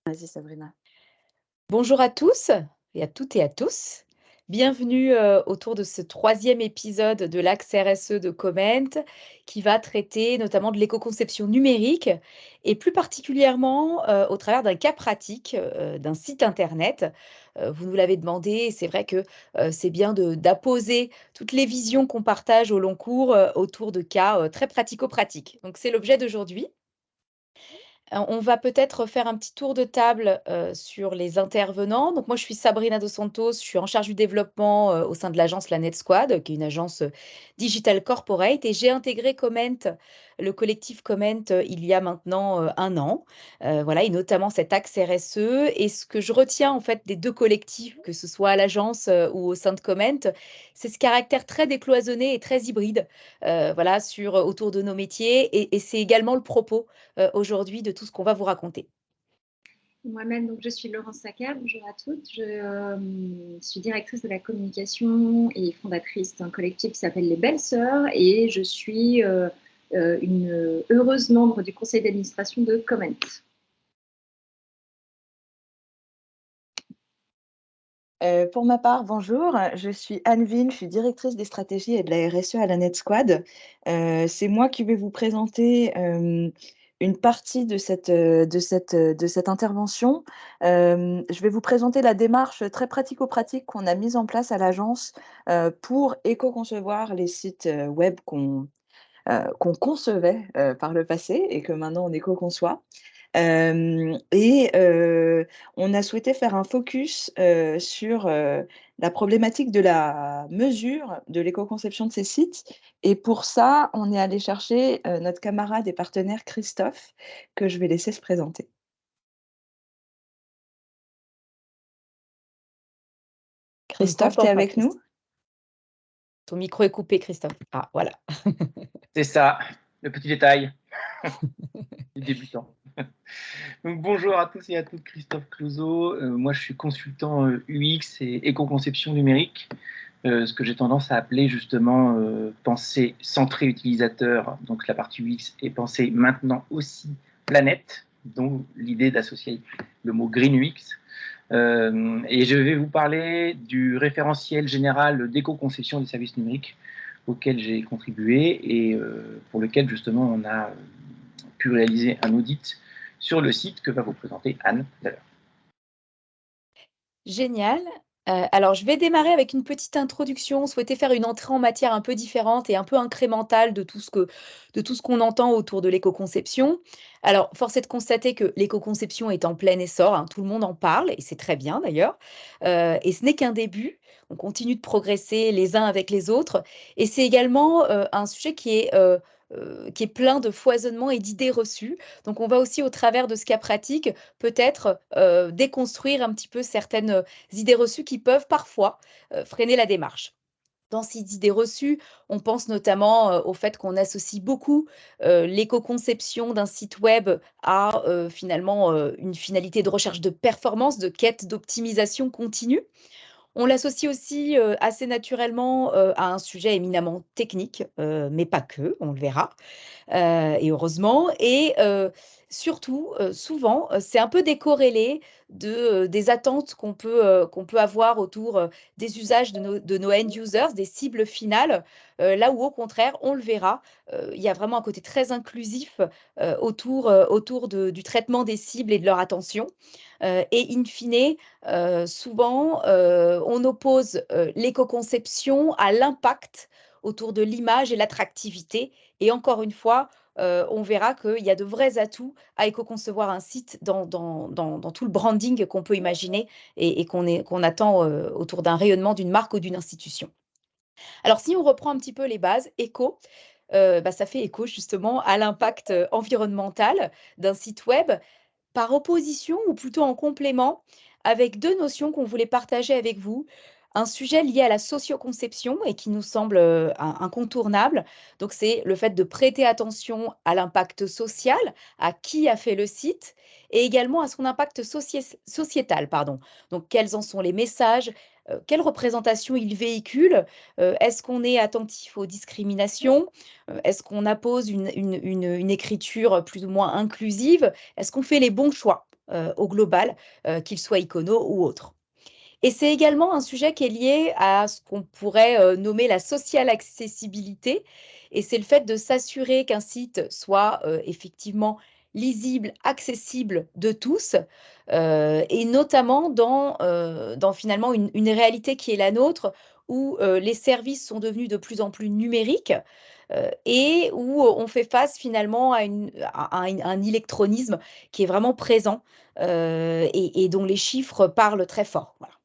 Vas-y Sabrina. Bonjour à tous et à toutes et à tous. Bienvenue autour de ce troisième épisode de l'Axe RSE de Comment qui va traiter notamment de l'éco-conception numérique et plus particulièrement au travers d'un cas pratique d'un site internet. Vous nous l'avez demandé et c'est vrai que c'est bien d'apposer toutes les visions qu'on partage au long cours autour de cas très pratico-pratiques. Donc c'est l'objet d'aujourd'hui. On va peut-être faire un petit tour de table sur les intervenants. Donc moi, je suis Sabrina Dos Santos, je suis en charge du développement au sein de l'agence La Net Squad, qui est une agence digital corporate, et j'ai intégré Comment, le collectif Comment, il y a maintenant un an. Voilà, et notamment cet axe RSE. Et ce que je retiens en fait des deux collectifs, que ce soit à l'agence ou au sein de Comment, c'est ce caractère très décloisonné et très hybride, voilà, autour de nos métiers. Et c'est également le propos aujourd'hui de tout ce qu'on va vous raconter. Moi-même, donc, je suis Laurence Sacker, bonjour à toutes. Je suis directrice de la communication et fondatrice d'un collectif qui s'appelle Les Belles Sœurs et je suis une heureuse membre du conseil d'administration de Comment. Pour ma part, bonjour, je suis Anne Vin, je suis directrice des stratégies et de la RSE à la Net Squad. C'est moi qui vais vous présenter une partie de cette intervention. Je vais vous présenter la démarche très pratico-pratique qu'on a mise en place à l'agence pour éco-concevoir les sites web qu'on concevait par le passé et que maintenant on éco-conçoit. On a souhaité faire un focus sur la problématique de la mesure de l'éco-conception de ces sites. Et pour ça, on est allé chercher notre camarade et partenaire Christophe, que je vais laisser se présenter. Christophe, tu es avec nous? Ton micro est coupé, Christophe. Ah, voilà. C'est ça, le petit détail du débutant. Donc, bonjour à tous et à toutes, Christophe Clouseau. Moi, je suis consultant UX et éco-conception numérique, ce que j'ai tendance à appeler justement pensée centrée utilisateur. Donc, la partie UX est pensée maintenant aussi planète, dont l'idée d'associer le mot Green UX. Et je vais vous parler du référentiel général d'éco-conception des services numériques auquel j'ai contribué et pour lequel justement on a pu réaliser un audit sur le site que va vous présenter Anne tout à l'heure. Génial. Alors, je vais démarrer avec une petite introduction. On souhaitait faire une entrée en matière un peu différente et un peu incrémentale de tout ce qu'on entend autour de l'éco-conception. Alors, force est de constater que l'éco-conception est en plein essor, hein, tout le monde en parle et c'est très bien d'ailleurs. Et ce n'est qu'un début. On continue de progresser les uns avec les autres. Et c'est également un sujet qui est plein de foisonnement et d'idées reçues. Donc, on va aussi, au travers de ce cas pratique, peut-être déconstruire un petit peu certaines idées reçues qui peuvent parfois freiner la démarche. Dans ces idées reçues, on pense notamment au fait qu'on associe beaucoup l'éco-conception d'un site web à finalement une finalité de recherche de performance, de quête d'optimisation continue. On l'associe aussi assez naturellement à un sujet éminemment technique, mais pas que, on le verra. Et heureusement. Et surtout, souvent, c'est un peu décorrélé des attentes qu'on peut avoir autour des usages de nos end users, des cibles finales, là où au contraire, on le verra, il y a vraiment un côté très inclusif autour du traitement des cibles et de leur attention. Et in fine, souvent, on oppose l'éco-conception à l'impact autour de l'image et l'attractivité. Et encore une fois, on verra qu'il y a de vrais atouts à éco-concevoir un site dans tout le branding qu'on peut imaginer et qu'on attend autour d'un rayonnement d'une marque ou d'une institution. Alors, si on reprend un petit peu les bases, éco, ça fait écho justement à l'impact environnemental d'un site web par opposition ou plutôt en complément avec deux notions qu'on voulait partager avec vous. Un sujet lié à la socioconception et qui nous semble incontournable. Donc, c'est le fait de prêter attention à l'impact social, à qui a fait le site, et également à son impact sociétal. Pardon. Donc, quels en sont les messages, quelle représentation il véhicule, est-ce qu'on est attentif aux discriminations, est-ce qu'on appose une écriture plus ou moins inclusive, est-ce qu'on fait les bons choix au global, qu'ils soient iconos ou autres. Et c'est également un sujet qui est lié à ce qu'on pourrait nommer la social accessibilité, et c'est le fait de s'assurer qu'un site soit effectivement lisible, accessible de tous, et notamment dans finalement une réalité qui est la nôtre, où les services sont devenus de plus en plus numériques, et où on fait face finalement à un électronisme qui est vraiment présent, et dont les chiffres parlent très fort. Voilà.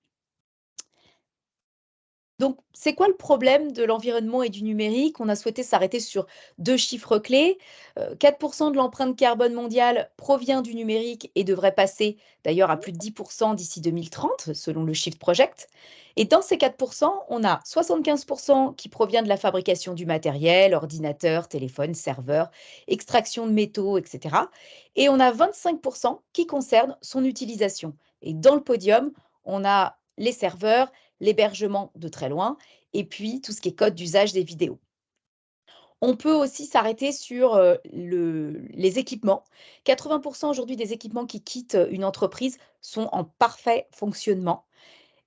Donc, c'est quoi le problème de l'environnement et du numérique? On a souhaité s'arrêter sur 2 chiffres clés. 4 de l'empreinte carbone mondiale provient du numérique et devrait passer d'ailleurs à plus de 10 d'ici 2030, selon le Shift Project. Et dans ces 4 on a 75 qui provient de la fabrication du matériel, ordinateurs, téléphones, serveurs, extraction de métaux, etc. Et on a 25 qui concernent son utilisation. Et dans le podium, on a les serveurs, l'hébergement de très loin, et puis tout ce qui est code d'usage des vidéos. On peut aussi s'arrêter sur les équipements. 80 aujourd'hui des équipements qui quittent une entreprise sont en parfait fonctionnement.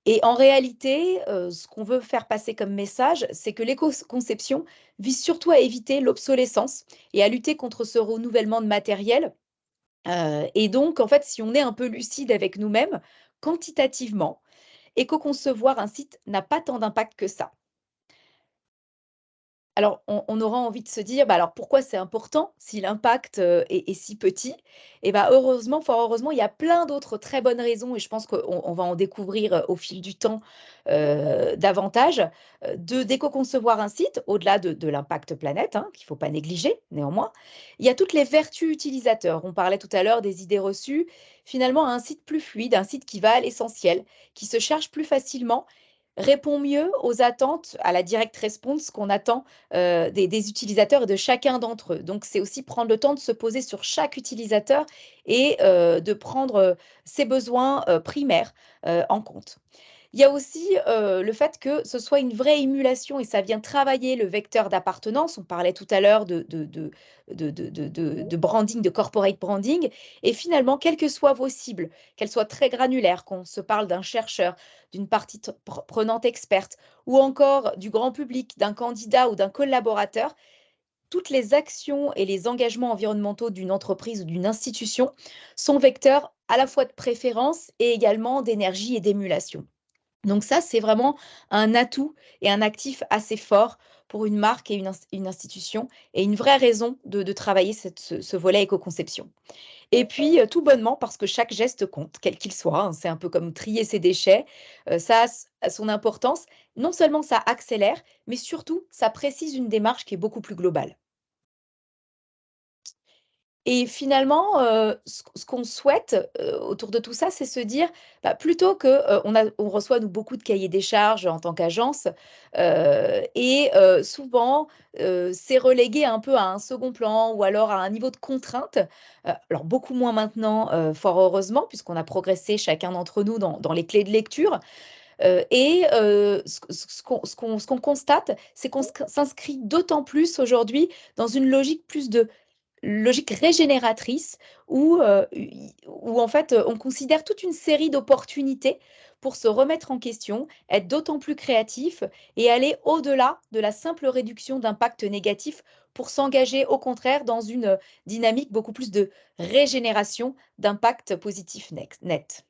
Et en réalité, ce qu'on veut faire passer comme message, c'est que l'éco-conception vise surtout à éviter l'obsolescence et à lutter contre ce renouvellement de matériel. Et donc, en fait, si on est un peu lucide avec nous-mêmes, quantitativement, éco-concevoir un site n'a pas tant d'impact que ça. Alors, on aura envie de se dire, bah, alors pourquoi c'est important si l'impact est si petit? Et bah, heureusement, fort heureusement, il y a plein d'autres très bonnes raisons, et je pense qu'on va en découvrir au fil du temps davantage, d'éco-concevoir un site, au-delà de l'impact planète, hein, qu'il ne faut pas négliger néanmoins. Il y a toutes les vertus utilisateurs. On parlait tout à l'heure des idées reçues. Finalement, un site plus fluide, un site qui va à l'essentiel, qui se charge plus facilement, répond mieux aux attentes, à la direct response qu'on attend des utilisateurs et de chacun d'entre eux. Donc, c'est aussi prendre le temps de se poser sur chaque utilisateur et de prendre ses besoins primaires en compte. Il y a aussi le fait que ce soit une vraie émulation, et ça vient travailler le vecteur d'appartenance. On parlait tout à l'heure de branding, de corporate branding. Et finalement, quelles que soient vos cibles, qu'elles soient très granulaires, qu'on se parle d'un chercheur, d'une partie prenante experte, ou encore du grand public, d'un candidat ou d'un collaborateur, toutes les actions et les engagements environnementaux d'une entreprise ou d'une institution sont vecteurs à la fois de préférence et également d'énergie et d'émulation. Donc ça, c'est vraiment un atout et un actif assez fort pour une marque et une institution, et une vraie raison de travailler ce volet éco-conception. Et puis, tout bonnement, parce que chaque geste compte, quel qu'il soit, hein. C'est un peu comme trier ses déchets. Ça a son importance. Non seulement ça accélère, mais surtout, ça précise une démarche qui est beaucoup plus globale. Et finalement, ce qu'on souhaite, autour de tout ça, c'est se dire, bah, plutôt que, on reçoit nous beaucoup de cahiers des charges en tant qu'agence, et souvent, c'est relégué un peu à un second plan, ou alors à un niveau de contrainte. Alors beaucoup moins maintenant, fort heureusement, puisqu'on a progressé chacun d'entre nous dans les clés de lecture, et ce qu'on constate, c'est qu'on s'inscrit d'autant plus aujourd'hui dans une logique plus de logique régénératrice, où en fait, on considère toute une série d'opportunités pour se remettre en question, être d'autant plus créatif et aller au-delà de la simple réduction d'impact négatif, pour s'engager au contraire dans une dynamique beaucoup plus de régénération d'impact positif net.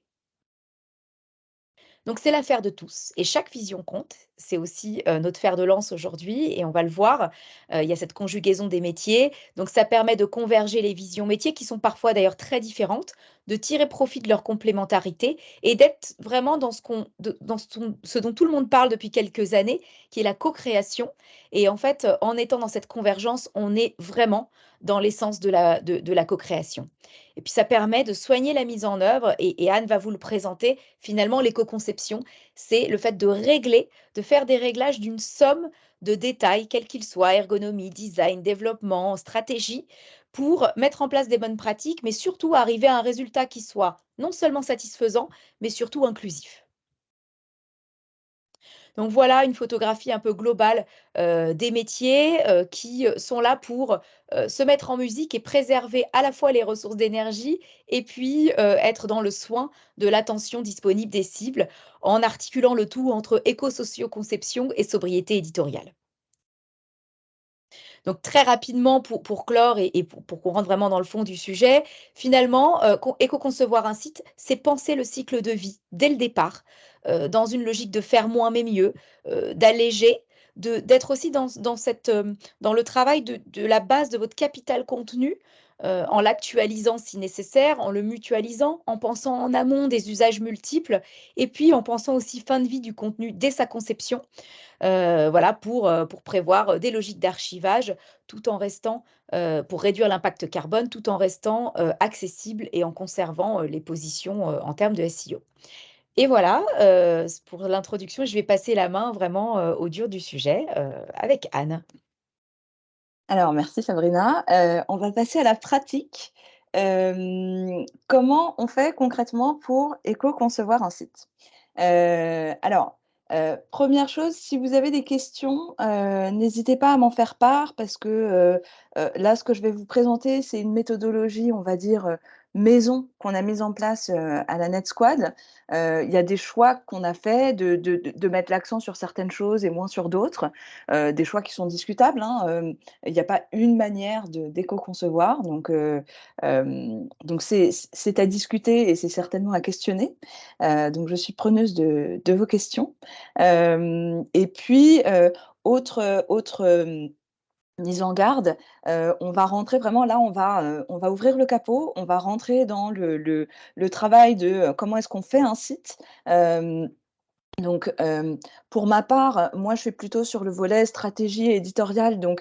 Donc c'est l'affaire de tous, et chaque vision compte. C'est aussi notre fer de lance aujourd'hui, et on va le voir. Il y a cette conjugaison des métiers, donc ça permet de converger les visions métiers, qui sont parfois d'ailleurs très différentes, de tirer profit de leur complémentarité et d'être vraiment ce dont tout le monde parle depuis quelques années, qui est la co-création. Et en fait, en étant dans cette convergence, on est vraiment dans l'essence de la co-création. Et puis ça permet de soigner la mise en œuvre, et Anne va vous le présenter. Finalement, l'éco-conception, c'est le fait de régler, de faire des réglages d'une somme de détails, quels qu'ils soient, ergonomie, design, développement, stratégie, pour mettre en place des bonnes pratiques, mais surtout arriver à un résultat qui soit non seulement satisfaisant, mais surtout inclusif. Donc voilà une photographie un peu globale des métiers qui sont là pour se mettre en musique et préserver à la fois les ressources d'énergie et puis être dans le soin de l'attention disponible des cibles en articulant le tout entre éco-socio-conception et sobriété éditoriale. Donc très rapidement pour clore et pour qu'on rentre vraiment dans le fond du sujet, finalement, éco-concevoir un site, c'est penser le cycle de vie dès le départ, dans une logique de faire moins mais mieux, d'alléger, d'être aussi dans le travail de la base de votre capital contenu, en l'actualisant si nécessaire, en le mutualisant, en pensant en amont des usages multiples et puis en pensant aussi fin de vie du contenu dès sa conception. Voilà, pour prévoir, des logiques d'archivage tout en restant, pour réduire l'impact carbone, tout en restant, accessible et en conservant, les positions, en termes de SEO. Et voilà, pour l'introduction, je vais passer la main vraiment, au dur du sujet, avec Anne. Alors merci Sabrina. On va passer à la pratique. Comment on fait concrètement pour éco-concevoir un site? Alors, 1re chose, si vous avez des questions, n'hésitez pas à m'en faire part parce que, là, ce que je vais vous présenter, c'est une méthodologie, on va dire, maison qu'on a mise en place, à la Net Squad. Il y a des choix qu'on a fait de mettre l'accent sur certaines choses et moins sur d'autres, des choix qui sont discutables, hein, il y a pas une manière d'éco-concevoir, donc c'est à discuter et c'est certainement à questionner. Donc je suis preneuse de vos questions. Et puis, autre mise en garde, on va rentrer vraiment là, on va ouvrir le capot, on va rentrer dans le travail de, comment est-ce qu'on fait un site? Donc, pour ma part, moi, je suis plutôt sur le volet stratégie éditoriale, donc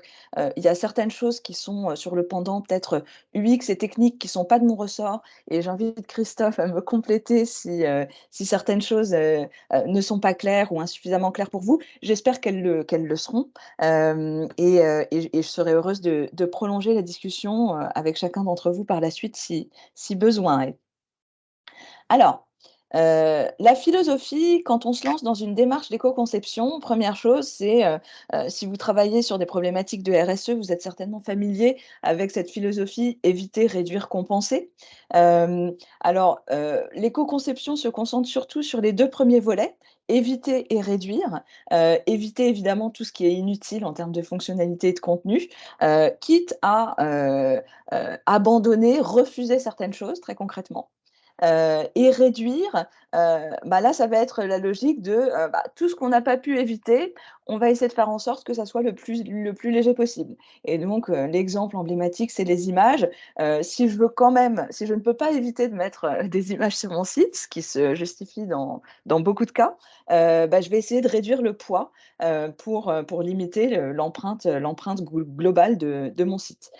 il y a certaines choses qui sont, sur le pendant peut-être, UX et technique qui sont pas de mon ressort et j'invite Christophe à me compléter si certaines choses, ne sont pas claires ou insuffisamment claires pour vous. J'espère qu'elles le seront, et je serai heureuse de prolonger la discussion, avec chacun d'entre vous par la suite si besoin est. Alors, la philosophie, quand on se lance dans une démarche d'éco-conception, 1re chose, c'est, si vous travaillez sur des problématiques de RSE, vous êtes certainement familier avec cette philosophie éviter, réduire, compenser. Alors, l'éco-conception se concentre surtout sur les 2 premiers volets, éviter et réduire. Éviter évidemment tout ce qui est inutile en termes de fonctionnalité et de contenu, quitte à, abandonner, refuser certaines choses très concrètement. Et réduire, bah, là, ça va être la logique de, bah, tout ce qu'on n'a pas pu éviter, on va essayer de faire en sorte que ça soit le plus léger possible. Et donc, l'exemple emblématique, c'est les images. Si je ne peux pas éviter de mettre, des images sur mon site, ce qui se justifie dans beaucoup de cas, bah, je vais essayer de réduire le poids, pour limiter l'empreinte globale de mon site.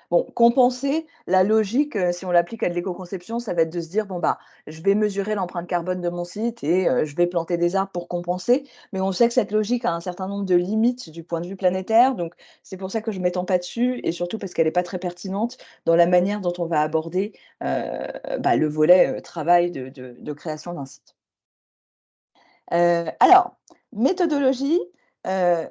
Bon, compenser, la logique, si on l'applique à de l'éco-conception, ça va être de se dire: «Bon, bah, je vais mesurer l'empreinte carbone de mon site et je vais planter des arbres pour compenser». Mais on sait que cette logique a un certain nombre de limites du point de vue planétaire, donc c'est pour ça que je ne m'étends pas dessus et surtout parce qu'elle est pas très pertinente dans la manière dont on va aborder, bah, le volet, travail de création d'un site. Alors, méthodologie, heu,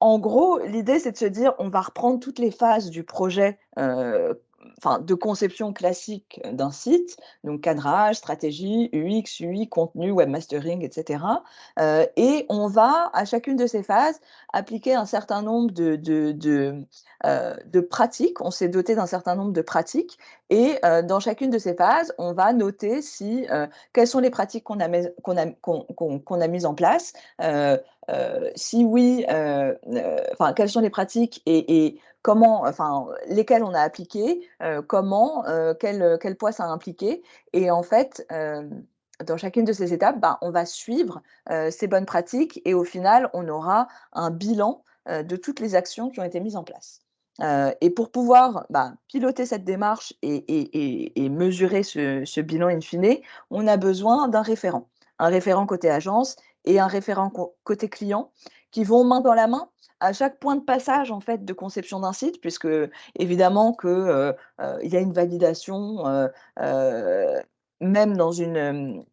en gros, l'idée, c'est de se dire: «On va reprendre toutes les phases du projet, enfin, de conception classique d'un site», donc cadrage, stratégie, UX, UI, contenu, webmastering et cetera, et on va, à chacune de ces phases, appliquer un certain nombre de pratiques. On s'est doté d'un certain nombre de pratiques et dans chacune de ces phases, on va noter si, quelles sont les pratiques qu'on a mises en place, si oui, enfin, quelles sont les pratiques et comment, enfin, lesquelles on a appliquées, comment, quel poids ça a impliqué et en fait, dans chacune de ces étapes, ben, on va suivre, ces bonnes pratiques et au final, on aura un bilan, de toutes les actions qui ont été mises en place. Et pour pouvoir, bah, piloter cette démarche et mesurer ce bilan in fine, on a besoin d'un référent. Un référent côté agence et un référent côté client qui vont main dans la main à chaque point de passage en fait de conception d'un site puisque évidemment que, il y a une validation, même dans une,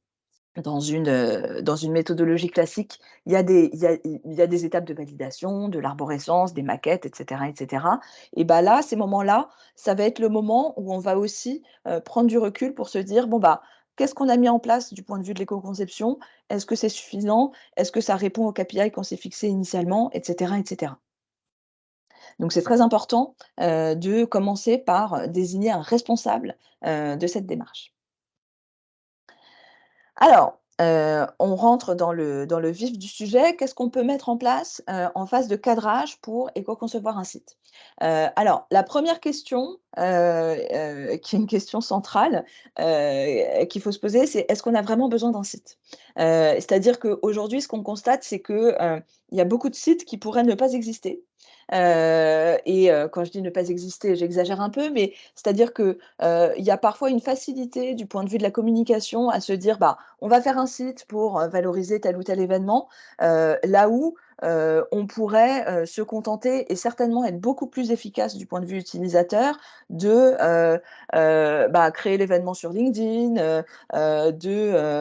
dans une méthodologie classique, il y a des étapes de validation, de l'arborescence, des maquettes, et cetera, et cetera. Et bah, là, ces moments-là, ça va être le moment où on va aussi, prendre du recul pour se dire: «Bon, bah, qu'est-ce qu'on a mis en place du point de vue de l'éco-conception? Est-ce que c'est suffisant? Est-ce que ça répond aux KPI qu'on s'est fixés initialement?» et cetera, et cetera. Donc c'est très important, de commencer par désigner un responsable, de cette démarche. Alors, on rentre dans le vif du sujet. Qu'est-ce qu'on peut mettre en place, en phase de cadrage pour éco-concevoir un site? Alors la première question, qui est une question centrale, qu'il faut se poser, c'est: «Est-ce qu'on a vraiment besoin d'un site?» C'est-à-dire qu'aujourd'hui, ce qu'on constate, c'est que, il y a beaucoup de sites qui pourraient ne pas exister. Quand je dis ne pas exister, j'exagère un peu, mais c'est-à-dire que, il y a parfois une facilité du point de vue de la communication à se dire: «Bah, on va faire un site pour, valoriser tel ou tel événement», là où, on pourrait, se contenter et certainement être beaucoup plus efficace du point de vue utilisateur de, bah, créer l'événement sur LinkedIn,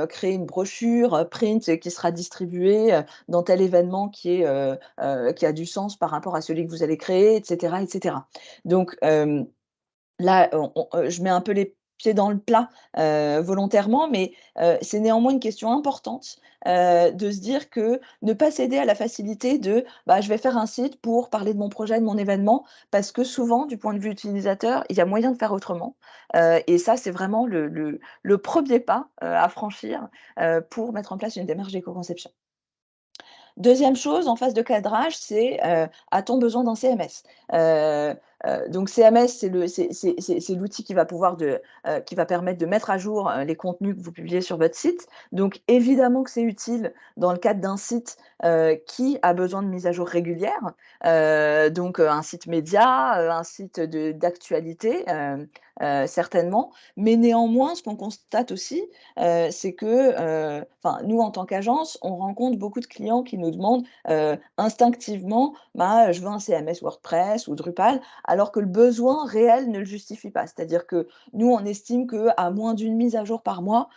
créer une brochure, print qui sera distribuée, dans tel événement qui a du sens par rapport à celui que vous allez créer, et cetera, et cetera. Donc, là, je mets un peu les pieds dans le plat, volontairement, mais c'est néanmoins une question importante, de se dire que ne pas céder à la facilité de: «Bah, je vais faire un site pour parler de mon projet, de mon événement», parce que souvent, du point de vue utilisateur, il y a moyen de faire autrement, et ça, c'est vraiment le 1er pas, à franchir, pour mettre en place une démarche d'éco-conception. Deuxième chose en phase de cadrage, c'est, a-t-on besoin d'un CMS? Heu donc CMS, c'est l'outil qui va qui va permettre de mettre à jour, les contenus que vous publiez sur votre site. Donc évidemment que c'est utile dans le cadre d'un site, qui a besoin de mise à jour régulière, un site média, un site d'actualité, certainement. Mais néanmoins, ce qu'on constate aussi, c'est que, enfin, nous, en tant qu'agence, on rencontre beaucoup de clients qui nous demandent, instinctivement: «Bah, je veux un CMS WordPress ou Drupal», alors que le besoin réel ne le justifie pas. C'est-à-dire que nous, on estime qu'à moins d'une mise à jour par mois,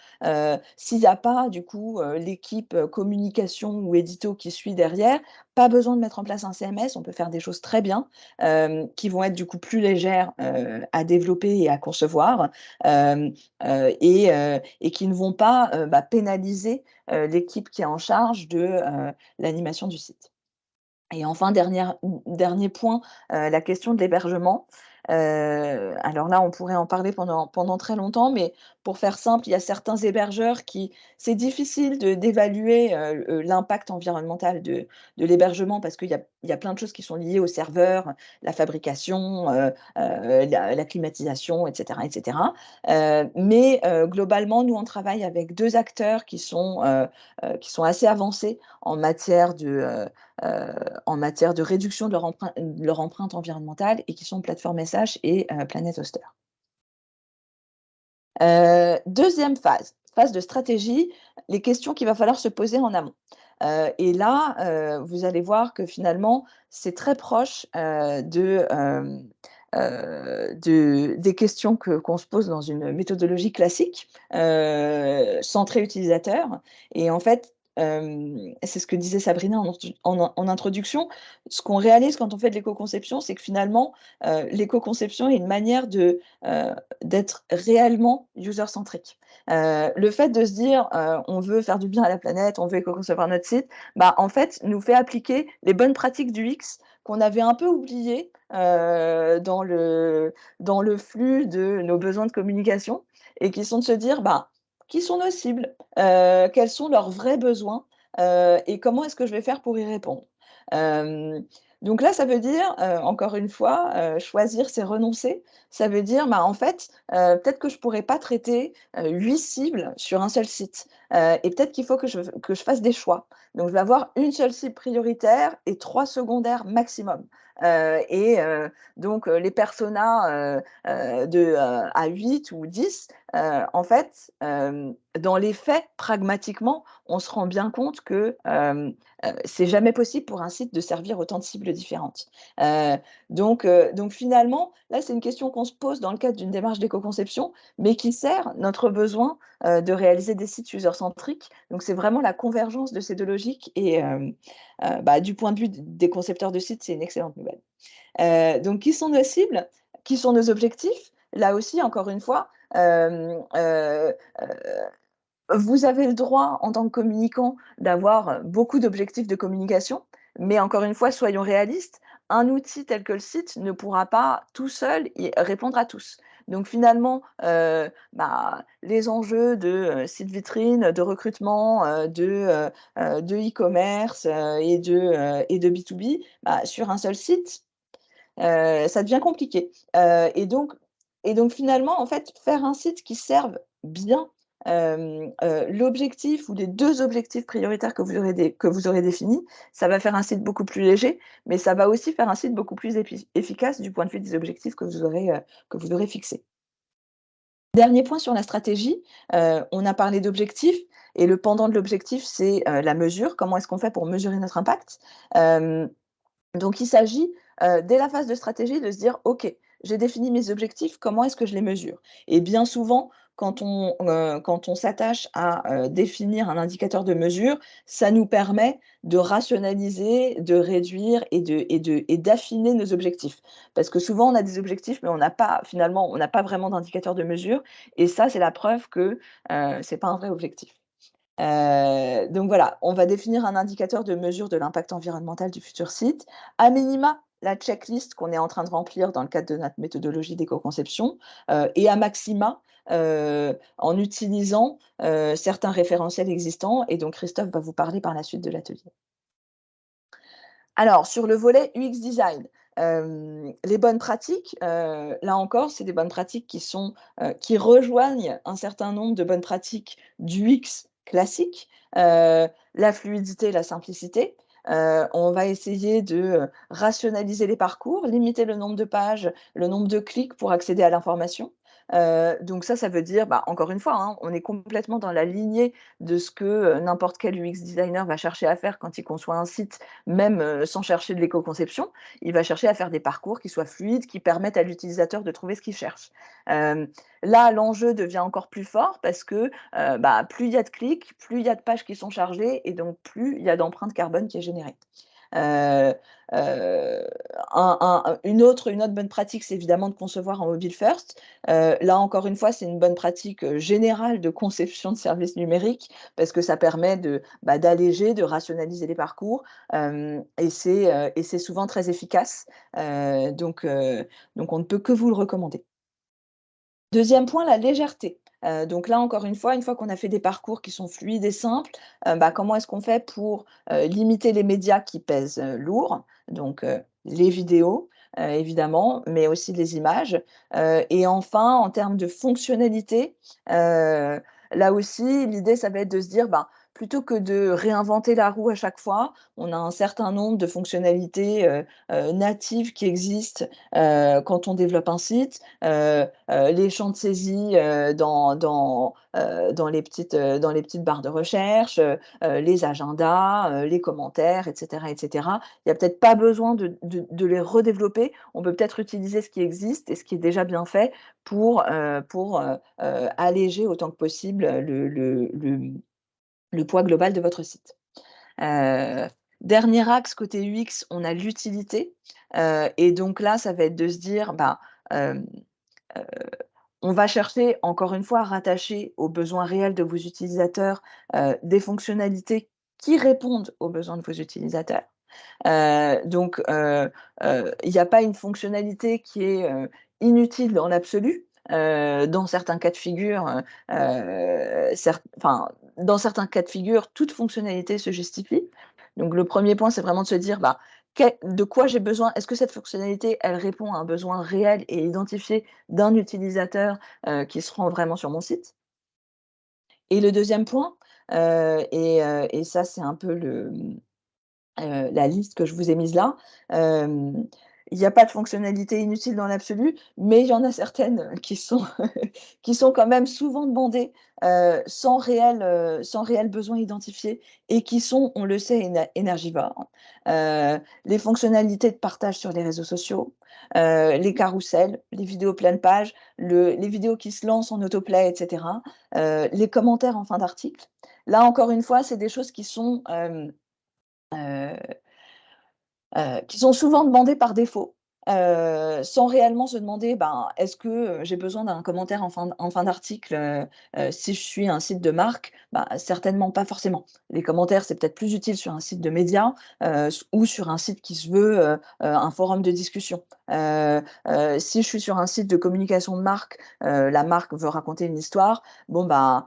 s'il n'y a pas du coup, l'équipe, communication ou édito qui suit derrière, pas besoin de mettre en place un CMS. On peut faire des choses très bien, qui vont être du coup plus légères, à développer et à concevoir, et qui ne vont pas, bah, pénaliser, l'équipe qui est en charge de, l'animation du site. Et enfin, dernier point, la question de l'hébergement. Alors là, on pourrait en parler pendant très longtemps, mais pour faire simple, il y a certains hébergeurs qui c'est difficile d'évaluer, l'impact environnemental de l'hébergement parce qu'il y a plein de choses qui sont liées au serveur, la fabrication, la climatisation, et cetera, et cetera. Mais globalement, nous, on travaille avec 2 acteurs qui sont assez avancés en matière de réduction de leur empreinte environnementale et qui sont Plateforme SH et Planet Hoster. 2e phase de stratégie, les questions qu'il va falloir se poser en amont. Et là, vous allez voir que finalement, c'est très proche, des questions qu'on se pose dans une méthodologie classique, centrée utilisateur. Et en fait, c'est ce que disait Sabrina en introduction. Ce qu'on réalise quand on fait de l'éco-conception, c'est que finalement, l'éco-conception est une manière d'être réellement user-centrique. Le fait de se dire, on veut faire du bien à la planète, on veut éco-concevoir notre site, bah, en fait, nous fait appliquer les bonnes pratiques du X qu'on avait un peu oubliées, dans le flux de nos besoins de communication et qui sont de se dire, bah, qui sont nos cibles? Quels sont leurs vrais besoins? Et comment est-ce que je vais faire pour y répondre? Hem, donc là, ça veut dire, encore une fois, choisir, c'est renoncer. Ça veut dire, bah, en fait, peut-être que je pourrais pas traiter, 8 cibles sur un seul site, et peut-être qu'il faut que je fasse des choix. Donc je vais avoir une seule cible prioritaire et 3 secondaires maximum. Donc les personas, à 8 ou 10, en fait, dans les faits, pragmatiquement, on se rend bien compte que c'est jamais possible pour un site de servir autant de cibles différentes. Donc finalement, là, c'est une question qu'on se pose dans le cadre d'une démarche d'éco-conception, mais qui sert notre besoin de réaliser des sites user-centriques. Donc c'est vraiment la convergence de ces deux logiques et du point de vue des concepteurs de sites, c'est une excellente nouvelle. Donc qui sont nos cibles? Qui sont nos objectifs? Là aussi, encore une fois, vous avez le droit, en tant que communicant, d'avoir beaucoup d'objectifs de communication, mais encore une fois, soyons réalistes, un outil tel que le site ne pourra pas tout seul répondre à tous. Donc finalement, les enjeux de site vitrine, de recrutement, de e-commerce et de B2B, sur un seul site, ça devient compliqué. Et donc finalement, en fait, faire un site qui serve bien l'objectif ou les 2 objectifs prioritaires que vous aurez définis, ça va faire un site beaucoup plus léger, mais ça va aussi faire un site beaucoup plus efficace du point de vue des objectifs que vous aurez fixés. Dernier point sur la stratégie, on a parlé d'objectifs et le pendant de l'objectif, c'est la mesure. Comment est-ce qu'on fait pour mesurer notre impact? Donc il s'agit, dès la phase de stratégie, de se dire: «OK, j'ai défini mes objectifs, comment est-ce que je les mesure?» Et bien souvent, quand on s'attache à définir un indicateur de mesure, ça nous permet de rationaliser, de réduire et d'affiner nos objectifs. Parce que souvent, on a des objectifs, mais on n'a pas vraiment d'indicateur de mesure et ça, c'est la preuve que, c'est pas un vrai objectif. Donc voilà, on va définir un indicateur de mesure de l'impact environnemental du futur site. À minima, la checklist qu'on est en train de remplir dans le cadre de notre méthodologie d'éco-conception, et à maxima, en utilisant, certains référentiels existants et donc Christophe va vous parler par la suite de l'atelier. Alors sur le volet UX design, les bonnes pratiques, là encore, c'est des bonnes pratiques qui rejoignent un certain nombre de bonnes pratiques d'UX classique, la fluidité, la simplicité. On va essayer de rationaliser les parcours, limiter le nombre de pages, le nombre de clics pour accéder à l'information. Donc ça veut dire, encore une fois, hein, on est complètement dans la lignée de ce que n'importe quel UX designer va chercher à faire quand il conçoit un site, même sans chercher de l'éco-conception. Il va chercher à faire des parcours qui soient fluides, qui permettent à l'utilisateur de trouver ce qu'il cherche. Là, l'enjeu devient encore plus fort parce que plus il y a de clics, plus il y a de pages qui sont chargées et donc plus il y a d'empreinte carbone qui est générée. Heu une autre bonne pratique, c'est évidemment de concevoir en mobile first. Là, encore une fois, c'est une bonne pratique générale de conception de services numériques parce que ça permet d'alléger, de rationaliser les parcours et c'est souvent très efficace. Donc on ne peut que vous le recommander. Deuxième point, la légèreté. Donc là, encore une fois qu'on a fait des parcours qui sont fluides et simples, comment est-ce qu'on fait pour limiter les médias qui pèsent lourd? Donc les vidéos, évidemment, mais aussi les images. Et enfin, en termes de fonctionnalité, là aussi, l'idée, ça va être de se dire, plutôt que de réinventer la roue à chaque fois, on a un certain nombre de fonctionnalités natives qui existent quand on développe un site. Les champs de saisie dans les petites barres de recherche, les agendas, les commentaires, et cetera, et cetera. Il y a peut-être pas besoin de les redévelopper. On peut peut-être utiliser ce qui existe et ce qui est déjà bien fait pour alléger autant que possible le poids global de votre site. Dernier axe côté UX, on a l'utilité, et donc là, ça va être de se dire, on va chercher, encore une fois, à rattacher aux besoins réels de vos utilisateurs, des fonctionnalités qui répondent aux besoins de vos utilisateurs. Il y a pas une fonctionnalité qui est inutile dans l'absolu. Dans certains cas de figure, dans certains cas de figure, toute fonctionnalité se justifie. Donc le premier point, c'est vraiment de se dire, de quoi j'ai besoin? Est-ce que cette fonctionnalité, elle répond à un besoin réel et identifié d'un utilisateur, qui se rend vraiment sur mon site? Et le deuxième point, et ça, c'est un peu la liste que je vous ai mise là, il n'y a pas de fonctionnalité inutile dans l'absolu, mais il y en a certaines qui sont, qui sont quand même souvent demandées sans réel besoin identifié et qui sont, on le sait, énergivores. Les fonctionnalités de partage sur les réseaux sociaux, les carousels, les vidéos pleine page, les vidéos qui se lancent en autoplay, etc. Les commentaires en fin d'article. Là, encore une fois, c'est des choses qui sont souvent demandées par défaut, sans réellement se demander, ben, est-ce que j'ai besoin d'un commentaire en fin d'article si je suis un site de marque? Bah, certainement pas forcément. Les commentaires, c'est peut-être plus utile sur un site de médias ou sur un site qui se veut un forum de discussion. Si je suis sur un site de communication de marque, la marque veut raconter une histoire, bon, bah,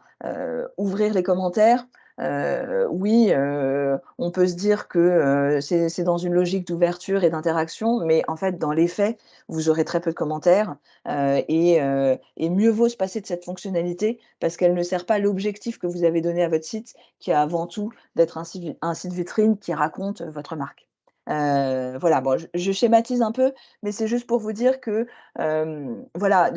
ouvrir les commentaires, oui, on peut se dire que c'est dans une logique d'ouverture et d'interaction, mais en fait, dans les faits, vous aurez très peu de commentaires et mieux vaut se passer de cette fonctionnalité parce qu'elle ne sert pas l'objectif que vous avez donné à votre site, qui est avant tout d'être un site vitrine qui raconte votre marque. Voilà, bon, je schématise un peu, mais c'est juste pour vous dire que voilà,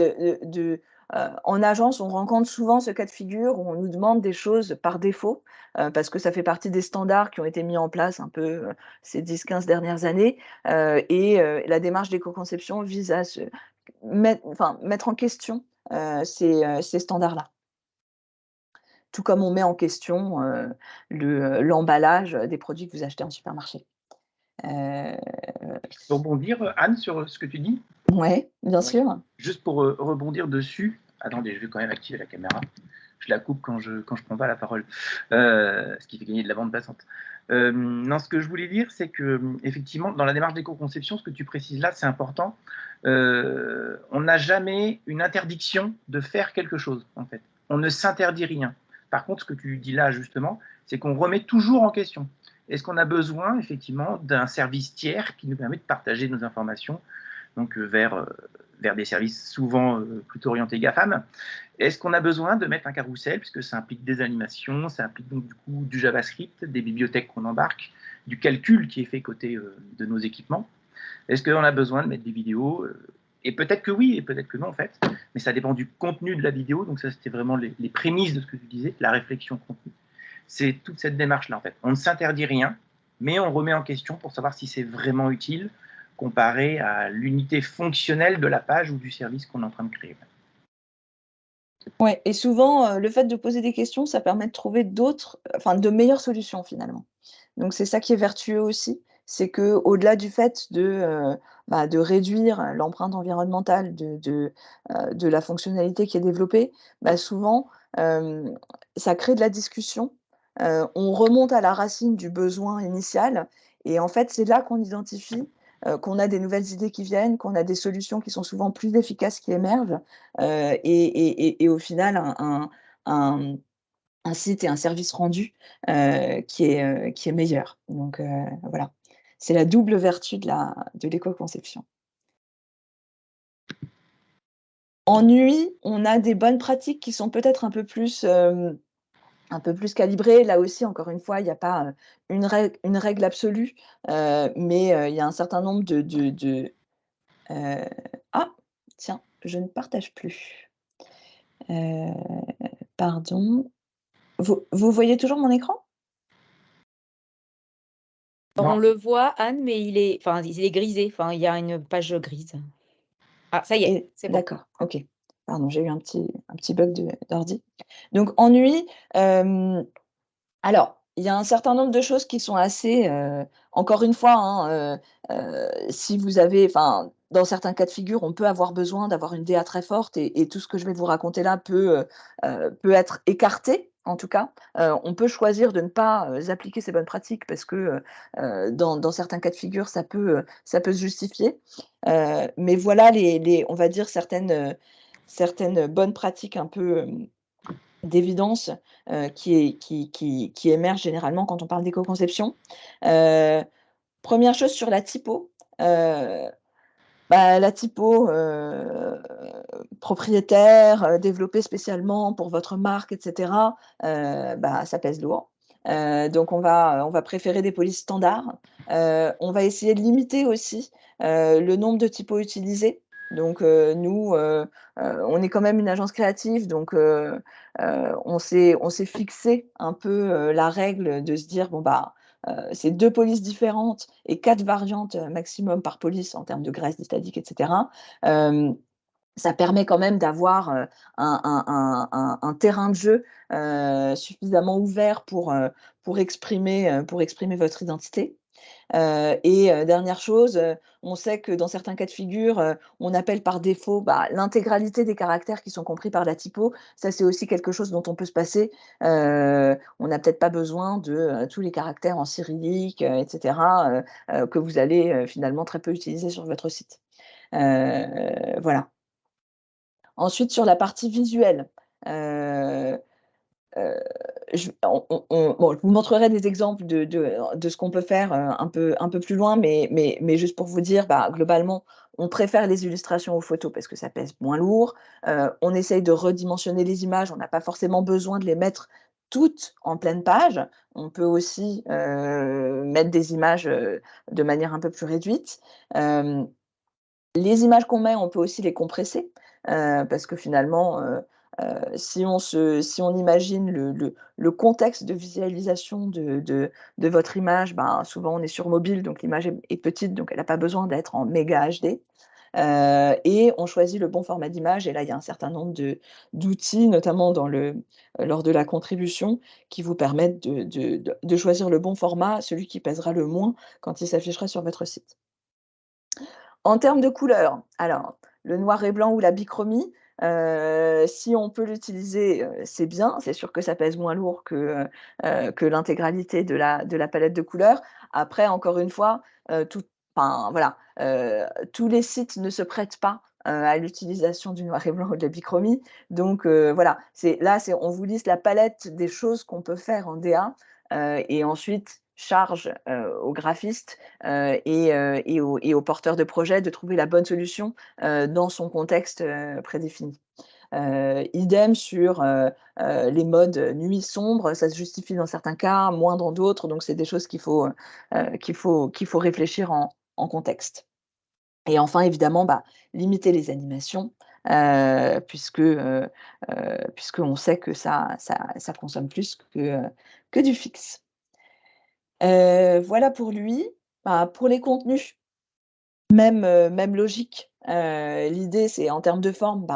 en agence, on rencontre souvent ce cas de figure où on nous demande des choses par défaut, parce que ça fait partie des standards qui ont été mis en place un peu, ces 10-15 dernières années, la démarche d'éco-conception vise à mettre en question, ces standards-là. Tout comme on met en question, l'emballage des produits que vous achetez en supermarché. Je peux rebondir, Anne, sur ce que tu dis? Ouais, bien sûr. Juste pour rebondir dessus. Attendez, je vais quand même activer la caméra. Je la coupe quand je prends pas la parole, ce qui fait gagner de la bande passante. Non, ce que je voulais dire, c'est que effectivement, dans la démarche d'éco-conception, ce que tu précises là, c'est important. On n'a jamais une interdiction de faire quelque chose, en fait. On ne s'interdit rien. Par contre, ce que tu dis là, justement, c'est qu'on remet toujours en question. Est-ce qu'on a besoin, effectivement, d'un service tiers qui nous permet de partager nos informations, donc vers des services souvent plutôt orientés GAFAM? Est-ce qu'on a besoin de mettre un carrousel, puisque ça implique des animations, ça implique donc du coup du JavaScript, des bibliothèques qu'on embarque, du calcul qui est fait côté de nos équipements? Est-ce qu'on a besoin de mettre des vidéos? Et peut-être que oui, et peut-être que non en fait, mais ça dépend du contenu de la vidéo. Donc ça, c'était vraiment les prémices de ce que tu disais, la réflexion contenu. C'est toute cette démarche-là en fait. On ne s'interdit rien, mais on remet en question pour savoir si c'est vraiment utile comparé à l'unité fonctionnelle de la page ou du service qu'on est en train de créer. Ouais, et souvent, le fait de poser des questions, ça permet de trouver de meilleures solutions finalement. Donc c'est ça qui est vertueux aussi, c'est qu'au-delà du fait de réduire l'empreinte environnementale de la fonctionnalité qui est développée, bah, souvent, ça crée de la discussion, on remonte à la racine du besoin initial et en fait, c'est là qu'on identifie, qu'on a des nouvelles idées qui viennent, qu'on a des solutions qui sont souvent plus efficaces qui émergent, et au final un site et un service rendu, qui est meilleur. Donc voilà, c'est la double vertu de l'éco-conception. En UI, on a des bonnes pratiques qui sont peut-être un peu plus calibrées. Là aussi, encore une fois, il y a pas, une règle absolue, mais il y a un certain nombre ah! Tiens, je ne partage plus. Pardon. Vous voyez toujours mon écran? On Non. le voit, Anne, mais il est grisé. Enfin, il y a une page grise. Ah, ça y est, c'est bon. D'accord, OK. Pardon, j'ai eu un petit bug d'ordi. Donc ennui, alors, il y a un certain nombre de choses qui sont assez, encore une fois, hein, si vous avez dans certains cas de figure, on peut avoir besoin d'avoir une DA très forte et tout ce que je vais vous raconter là peut être écarté, en tout cas. On peut choisir de ne pas, appliquer ces bonnes pratiques parce que, dans certains cas de figure, ça peut se justifier. Mais voilà on va dire certaines bonnes pratiques un peu, d'évidence, qui émergent généralement quand on parle d'éco-conception. Heu, 1re chose sur la typo, la typo, propriétaire, développée spécialement pour votre marque et cetera, ça pèse lourd. Donc, on va préférer des polices standards. On va essayer de limiter aussi le nombre de typos utilisés. Donc, nous, on est quand même une agence créative, donc on s'est fixé un peu la règle de se dire, bon, bah, c'est 2 polices différentes et 4 variantes maximum par police en termes de graisse, d'esthétique, etc. Ça permet quand même d'avoir un terrain de jeu suffisamment ouvert pour exprimer votre identité. Et dernière chose, on sait que dans certains cas de figure, on appelle par défaut l'intégralité des caractères qui sont compris par la typo. Ça, c'est aussi quelque chose dont on peut se passer. On n'a peut-être pas besoin de tous les caractères en cyrillique, etc., que vous allez finalement très peu utiliser sur votre site. Voilà. Ensuite, sur la partie visuelle, heu bon, je vous montrerai des exemples de ce qu'on peut faire un peu plus loin, mais juste pour vous dire, globalement, on préfère les illustrations aux photos parce que ça pèse moins lourd. On essaye de redimensionner les images. On n'a pas forcément besoin de les mettre toutes en pleine page. On peut aussi mettre des images de manière un peu plus réduite. Les images qu'on met, on peut aussi les compresser, parce que finalement, si on imagine le contexte de visualisation de votre image, souvent on est sur mobile, donc l'image est petite, donc elle n'a pas besoin d'être en méga HD. Et on choisit le bon format d'image et là, il y a un certain nombre d'outils, notamment lors de la contribution, qui vous permettent de choisir le bon format, celui qui pèsera le moins quand il s'affichera sur votre site. En termes de couleurs, alors le noir et blanc ou la bichromie, si on peut l'utiliser, c'est bien. C'est sûr que ça pèse moins lourd que l'intégralité de la palette de couleurs. Après, encore une fois, voilà, tous les sites ne se prêtent pas, à l'utilisation du noir et blanc ou de la bichromie. Donc, voilà, on vous liste la palette des choses qu'on peut faire en DA, et ensuite charge, aux graphistes et aux porteurs de projet de trouver la bonne solution dans son contexte prédéfini. Idem sur les modes nuit sombre, ça se justifie dans certains cas, moins dans d'autres, donc c'est des choses qu'il faut réfléchir en contexte. Et enfin, évidemment, limiter les animations, puisqu'on sait que ça consomme plus que du fixe. Voilà pour lui. Pour les contenus, même logique. L'idée, c'est en termes de forme,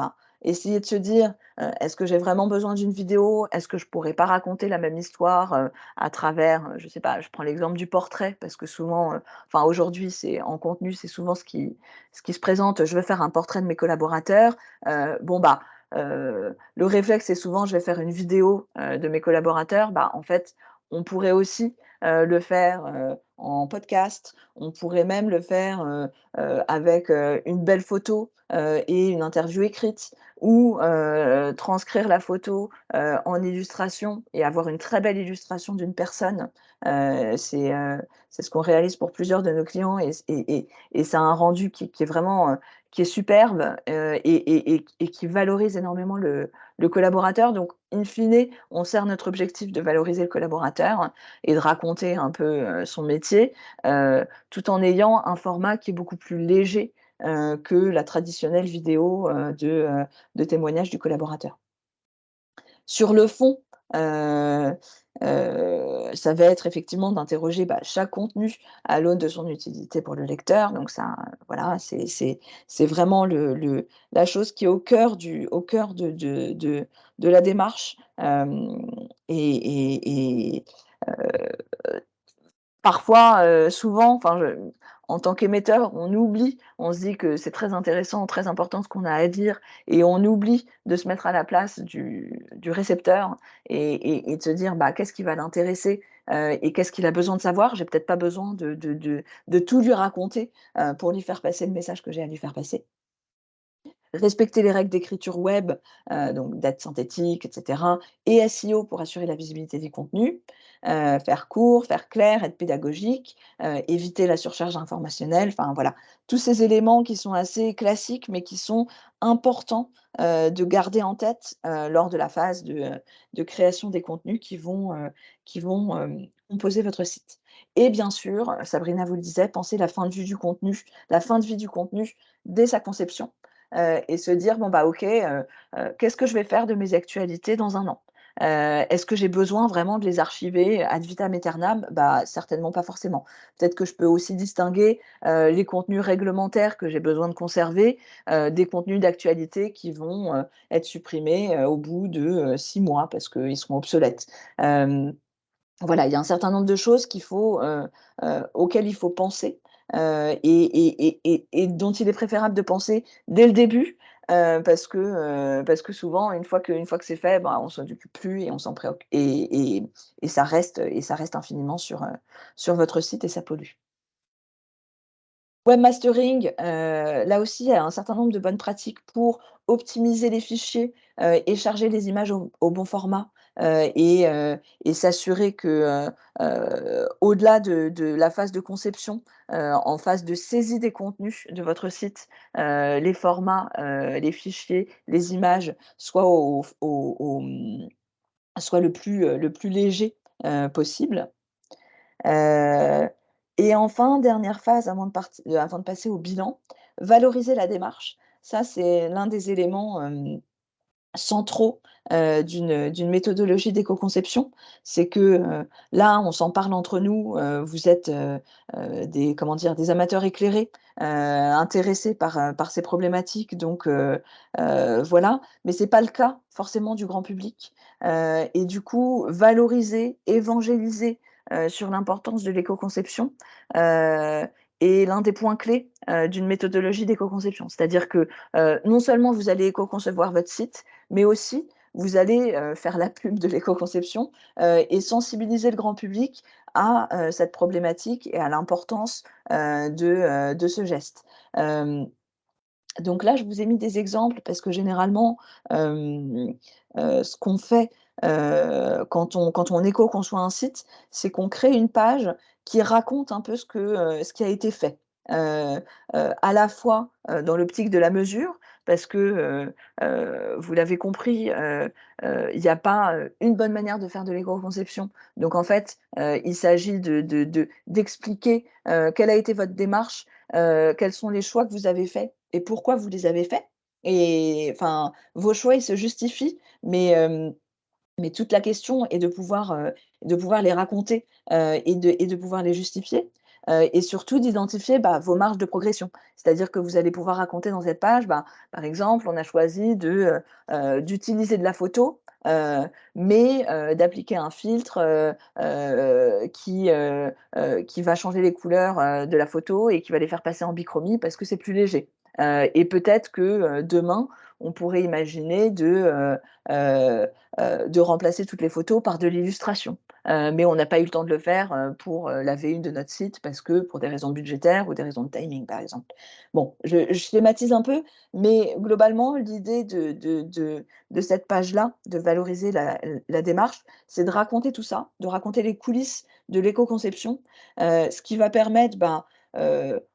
essayer de se dire, «Est-ce que j'ai vraiment besoin d'une vidéo? Est-ce que je pourrais pas raconter la même histoire, à travers», je sais pas, je prends l'exemple du portrait parce que souvent, aujourd'hui, c'est en contenu, c'est souvent ce qui se présente. Je veux faire un portrait de mes collaborateurs. Le réflexe, c'est souvent: «Je vais faire une vidéo, de mes collaborateurs». En fait, on pourrait aussi, le faire, en podcast. On pourrait même le faire, avec, une belle photo, et une interview écrite ou transcrire la photo, en illustration et avoir une très belle illustration d'une personne. C'est ce qu'on réalise pour plusieurs de nos clients et ça a un rendu qui est vraiment, qui est superbe, et qui valorise énormément le collaborateur. Donc in fine, on sert notre objectif de valoriser le collaborateur et de raconter un peu, son métier, tout en ayant un format qui est beaucoup plus léger, que la traditionnelle vidéo, de témoignage du collaborateur. Sur le fond, heu ça va être effectivement d'interroger, chaque contenu à l'aune de son utilité pour le lecteur. Donc ça, voilà, c'est vraiment la chose qui est au cœur de la démarche, et parfois, souvent, en tant qu'émetteur, on oublie, on se dit que c'est très intéressant, très important ce qu'on a à dire et on oublie de se mettre à la place du récepteur et de se dire: «Qu'est-ce qui va l'intéresser, et qu'est-ce qu'il a besoin de savoir?» J'ai peut-être pas besoin de tout lui raconter, pour lui faire passer le message que j'ai à lui faire passer. Respecter les règles d'écriture web, donc date synthétique et cetera et SEO pour assurer la visibilité des contenus. faire court, faire clair, être pédagogique, éviter la surcharge informationnelle, enfin voilà. Tous ces éléments qui sont assez classiques, mais qui sont importants, de garder en tête, lors de la phase de création des contenus qui vont composer votre site. Et bien sûr, Sabrina vous le disait, pensez la fin de vie du contenu dès sa conception, et se dire: «Bon, bah, OK, qu'est-ce que je vais faire de mes actualités dans 1 an? Est-ce que j'ai besoin vraiment de les archiver ad vitam aeternam? Bah, certainement pas forcément. Peut-être que je peux aussi distinguer, les contenus réglementaires que j'ai besoin de conserver, des contenus d'actualité qui vont, être supprimés, au bout de, 6 mois parce qu'ils seront obsolètes. Voilà, il y a un certain nombre de choses auxquelles il faut penser, et dont il est préférable de penser dès le début, parce que souvent une fois que c'est fait, ben, on s'en occupe plus et on s'en préoccupe et ça reste infiniment sur votre site et ça pollue. Webmastering, là aussi, il y a un certain nombre de bonnes pratiques pour optimiser les fichiers, et charger les images au bon format, et s'assurer que, au-delà de la phase de conception, en phase de saisie des contenus de votre site, les formats, les fichiers, les images soient soient le plus léger, possible. Heu et enfin, dernière phase avant de passer au bilan, valoriser la démarche. Ça, c'est l'un des éléments, centraux, d'une méthodologie d'éco-conception. C'est que, là, on s'en parle entre nous, vous êtes, des comment dire? Des amateurs éclairés, intéressés par ces problématiques donc voilà. Mais c'est pas le cas forcément du grand public, et du coup, valoriser, évangéliser, sur l'importance de l'éco-conception, heu, est l'un des points clés, d'une méthodologie d'éco-conception. C'est-à-dire que, non seulement vous allez éco-concevoir votre site, mais aussi vous allez, faire la pub de l'éco-conception, et sensibiliser le grand public à, cette problématique et à l'importance, de ce geste. Hem, donc là, je vous ai mis des exemples parce que généralement, hem, ce qu'on fait, quand on éco-conçoit un site, c'est qu'on crée une page qui raconte un peu ce qui a été fait. Heu à la fois, dans l'optique de la mesure, parce que, vous l'avez compris, il y a pas, une bonne manière de faire de l'éco-conception. Donc en fait, il s'agit d'expliquer, quelle a été votre démarche, quels sont les choix que vous avez faits et pourquoi vous les avez faits et enfin, vos choix, ils se justifient, mais toute la question est de pouvoir les raconter, et de pouvoir les justifier, et surtout d'identifier, bah, vos marges de progression. C'est-à-dire que vous allez pouvoir raconter dans cette page, bah, par exemple, on a choisi d'utiliser de la photo, mais d'appliquer un filtre, qui va changer les couleurs, de la photo et qui va les faire passer en bichromie parce que c'est plus léger. Et peut-être que, demain, on pourrait imaginer de remplacer toutes les photos par de l'illustration. Mais on n'a pas eu le temps de le faire, pour, la V1 de notre site parce que pour des raisons budgétaires ou des raisons de timing, par exemple. Bon, je schématise un peu, mais globalement, l'idée de cette page-là, de valoriser la démarche, c'est de raconter tout ça, de raconter les coulisses de l'éco-conception, ce qui va permettre,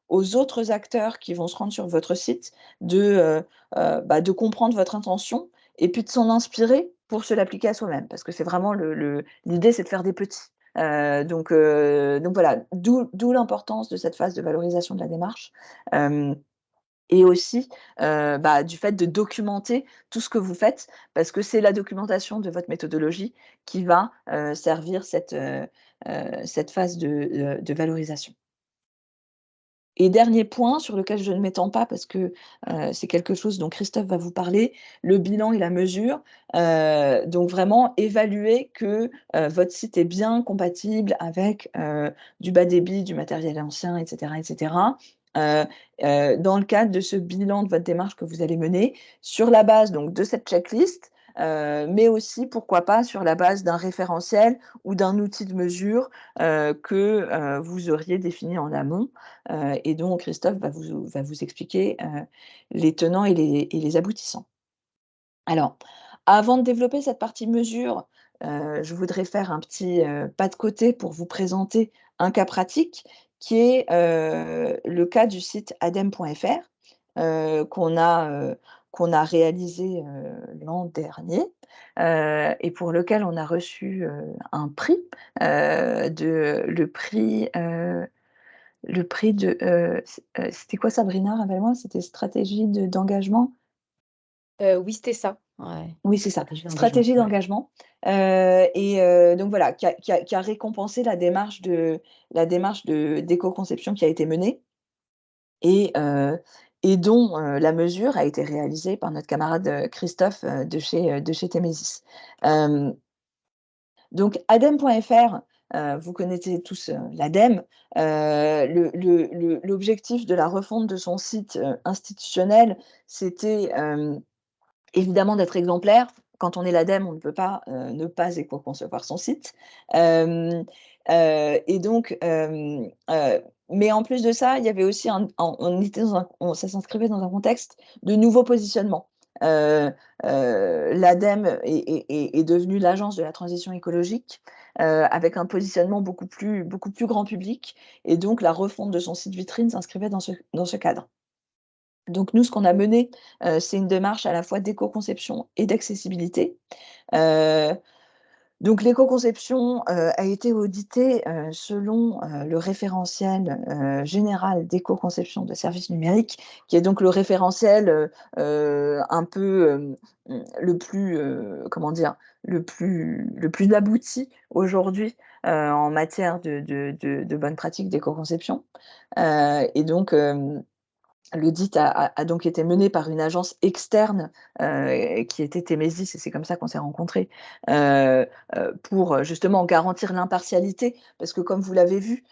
aux autres acteurs qui vont se rendre sur votre site de comprendre votre intention et puis de s'en inspirer pour se l'appliquer à soi-même. Parce que c'est vraiment l'idée, c'est de faire des petits. Donc voilà, d'où l'importance de cette phase de valorisation de la démarche, hem et aussi, du fait de documenter tout ce que vous faites, parce que c'est la documentation de votre méthodologie qui va, servir cette phase de valorisation. Et dernier point sur lequel je ne m'étends pas parce que, c'est quelque chose dont Christophe va vous parler, le bilan et la mesure. Donc vraiment évaluer que, votre site est bien compatible avec, du bas débit, du matériel ancien et cetera et cetera. Heu dans le cadre de ce bilan de votre démarche que vous allez mener, sur la base donc de cette checklist, mais aussi pourquoi pas sur la base d'un référentiel ou d'un outil de mesure, que, vous auriez défini en amont et dont Christophe va vous expliquer, les tenants et les aboutissants. Alors, avant de développer cette partie mesure, je voudrais faire un petit pas de côté pour vous présenter un cas pratique qui est le cas du site adem.fr qu'on a réalisé l'an dernier et pour lequel on a reçu un prix, le prix de c'était quoi Sabrina? Rappelle-moi, c'était stratégie d'engagement? Oui, c'était ça. Ouais. Oui, c'est ça, Stratégie d'engagement, stratégie d'engagement, donc voilà, qui a récompensé la démarche d'éco-conception qui a été menée et dont, la mesure a été réalisée par notre camarade, Christophe, de chez Temesis. Hem, donc adem.fr, vous connaissez tous, l'ADEME, l'objectif de la refonte de son site, institutionnel, c'était, évidemment d'être exemplaire. Quand on est l'ADEME, on ne peut pas, ne pas éco-concevoir son site. Hem, et donc, mais en plus de ça, il y avait aussi on était dans ça s'inscrivait dans un contexte de nouveau positionnement. Heu L'ADEME est devenue l'agence de la transition écologique, avec un positionnement beaucoup plus grand public et donc la refonte de son site vitrine s'inscrivait dans ce cadre. Donc nous, ce qu'on a mené, c'est une démarche à la fois d'éco-conception et d'accessibilité. Heu, donc l'éco-conception, a été auditée, selon, le référentiel, général d'éco-conception de services numériques, qui est donc le référentiel, un peu, le plus, comment dire? Le plus abouti aujourd'hui, en matière de bonnes pratiques d'éco-conception. Et donc, l'audit a donc été mené par une agence externe, qui était Temesis et c'est comme ça qu'on s'est rencontrés, heu pour, justement garantir l'impartialité. Parce que comme vous l'avez vu,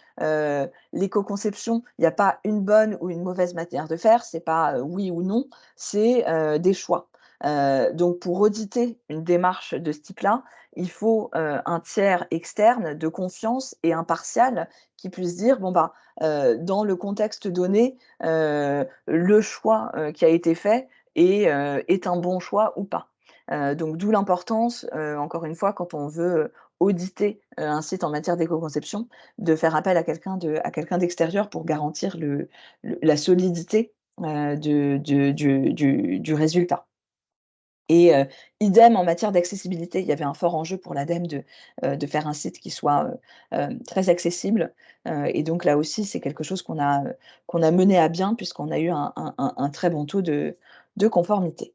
l'éco-conception, il y a pas une bonne ou une mauvaise manière de faire, c'est pas, oui ou non, c'est, des choix. Donc pour auditer une démarche de ce type-là, il faut, un tiers externe de confiance et impartial qui puisse dire: «Bon, bah, dans le contexte donné, le choix, qui a été fait est un bon choix ou pas. Donc d'où l'importance, encore une fois, quand on veut, auditer, un site en matière d'éco-conception, de faire appel à quelqu'un d'extérieur pour garantir la solidité, du résultat. Et idem en matière d'accessibilité, il y avait un fort enjeu pour l'ADEME de faire un site qui soit, très accessible, et donc là aussi, c'est quelque chose qu'on a mené à bien puisqu'on a eu un très bon taux de conformité.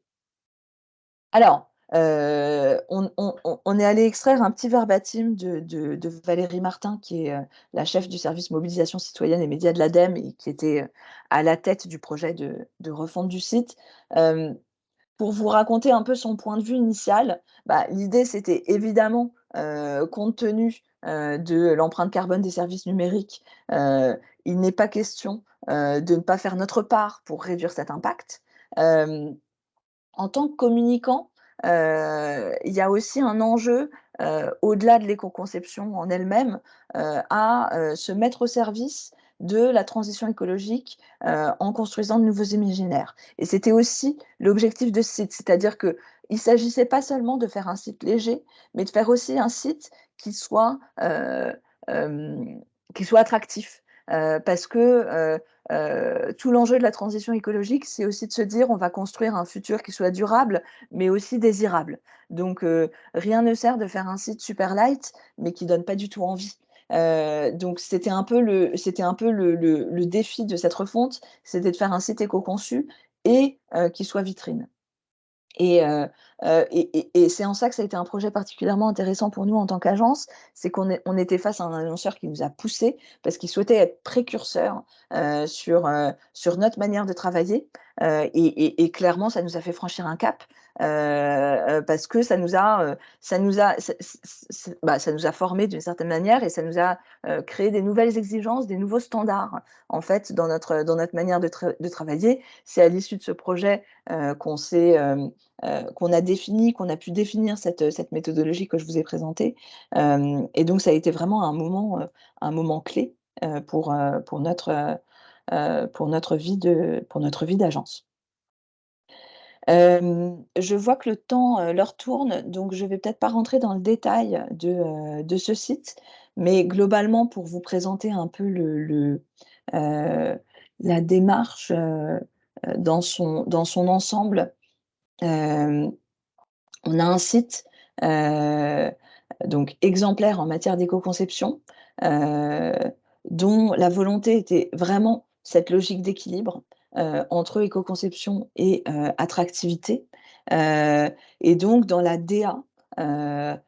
Alors, on est allé extraire un petit verbatim de Valérie Martin qui est, la chef du service mobilisation citoyenne et médias de l'ADEME et qui était, à la tête du projet de refonte du site. Hem Pour vous raconter un peu son point de vue initial, bah, l'idée c'était évidemment, compte tenu, de l'empreinte carbone des services numériques, il n'est pas question, de ne pas faire notre part pour réduire cet impact. Hem, En tant que communicant, il y a aussi un enjeu, au-delà de l'éco-conception en elle-même, à, se mettre au service de la transition écologique, en construisant de nouveaux imaginaires et c'était aussi l'objectif de ce site. C'est-à-dire qu'il ne s'agissait pas seulement de faire un site léger, mais de faire aussi un site hem, qui soit attractif. Parce que, tout l'enjeu de la transition écologique, c'est aussi de se dire: «On va construire un futur qui soit durable, mais aussi désirable». Donc rien ne sert de faire un site super light, mais qui donne pas du tout envie. Donc c'était un peu le défi de cette refonte, c'était de faire un site éco-conçu et qui soit vitrine. Et c'est en ça que ça a été un projet particulièrement intéressant pour nous en tant qu'agence, c'est on était face à un annonceur qui nous a poussés parce qu'il souhaitait être précurseur, sur notre manière de travailler, et clairement ça nous a fait franchir un cap, parce que ça nous a formés d'une certaine manière et ça nous a, créé des nouvelles exigences, des nouveaux standards, en fait, dans notre manière de travailler. C'est à l'issue de ce projet, qu'on a pu définir cette méthodologie que je vous ai présentée. Et donc ça a été vraiment un moment clé, pour notre vie d'agence. Je vois que le temps, l'heure tourne, donc je vais peut-être pas rentrer dans le détail de ce site, mais globalement, pour vous présenter un peu la démarche, dans son ensemble, hem, on a un site, donc exemplaire en matière d'éco-conception, heu, dont la volonté était vraiment cette logique d'équilibre, entre éco-conception et attractivité, heu et donc dans la DA,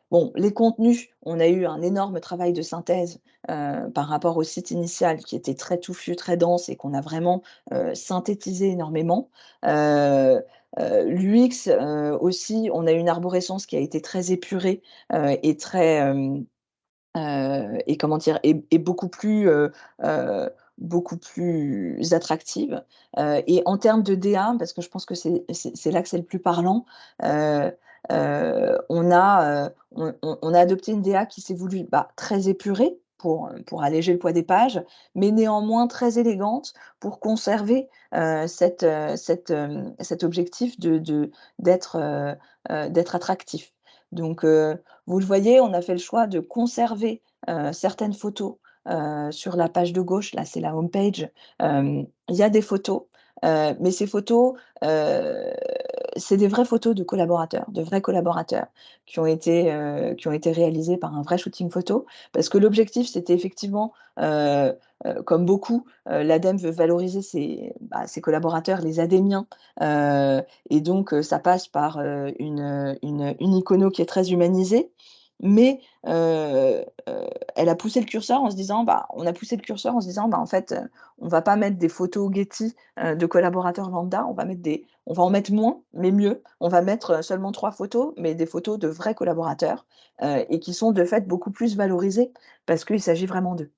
bon, les contenus, on a eu un énorme travail de synthèse, par rapport au site initial qui était très touffu, très dense et qu'on a vraiment, synthétisé énormément. Heu L'UX, aussi, on a une arborescence qui a été très épurée, et très, et comment dire? Et beaucoup plus attractive, et en termes de DA, parce que je pense que c'est là que c'est le plus parlant, heu on a adopté une DA qui s'est voulue, bah, très épurée pour alléger le poids des pages, mais néanmoins très élégante pour conserver, cet objectif d'être attractif. Donc vous le voyez, on a fait le choix de conserver, certaines photos, sur la page de gauche, là, c'est la home page. Il y a des photos, mais ces photos, heu, c'est des vraies photos de collaborateurs, de vrais collaborateurs qui ont été réalisées par un vrai shooting photo. Parce que l'objectif, c'était effectivement, comme beaucoup, l'ADEME veut valoriser ses collaborateurs, les adémiens, et donc ça passe par, une icono qui est très humanisée. Mais elle a poussé le curseur en se disant, bah, on a poussé le curseur en se disant: «Bah, en fait, on va pas mettre des photos Getty, de collaborateurs lambda, on va en mettre moins, mais mieux. On va mettre, seulement 3 photos, mais des photos de vrais collaborateurs, et qui sont de fait beaucoup plus valorisées parce qu'il s'agit vraiment d'eux».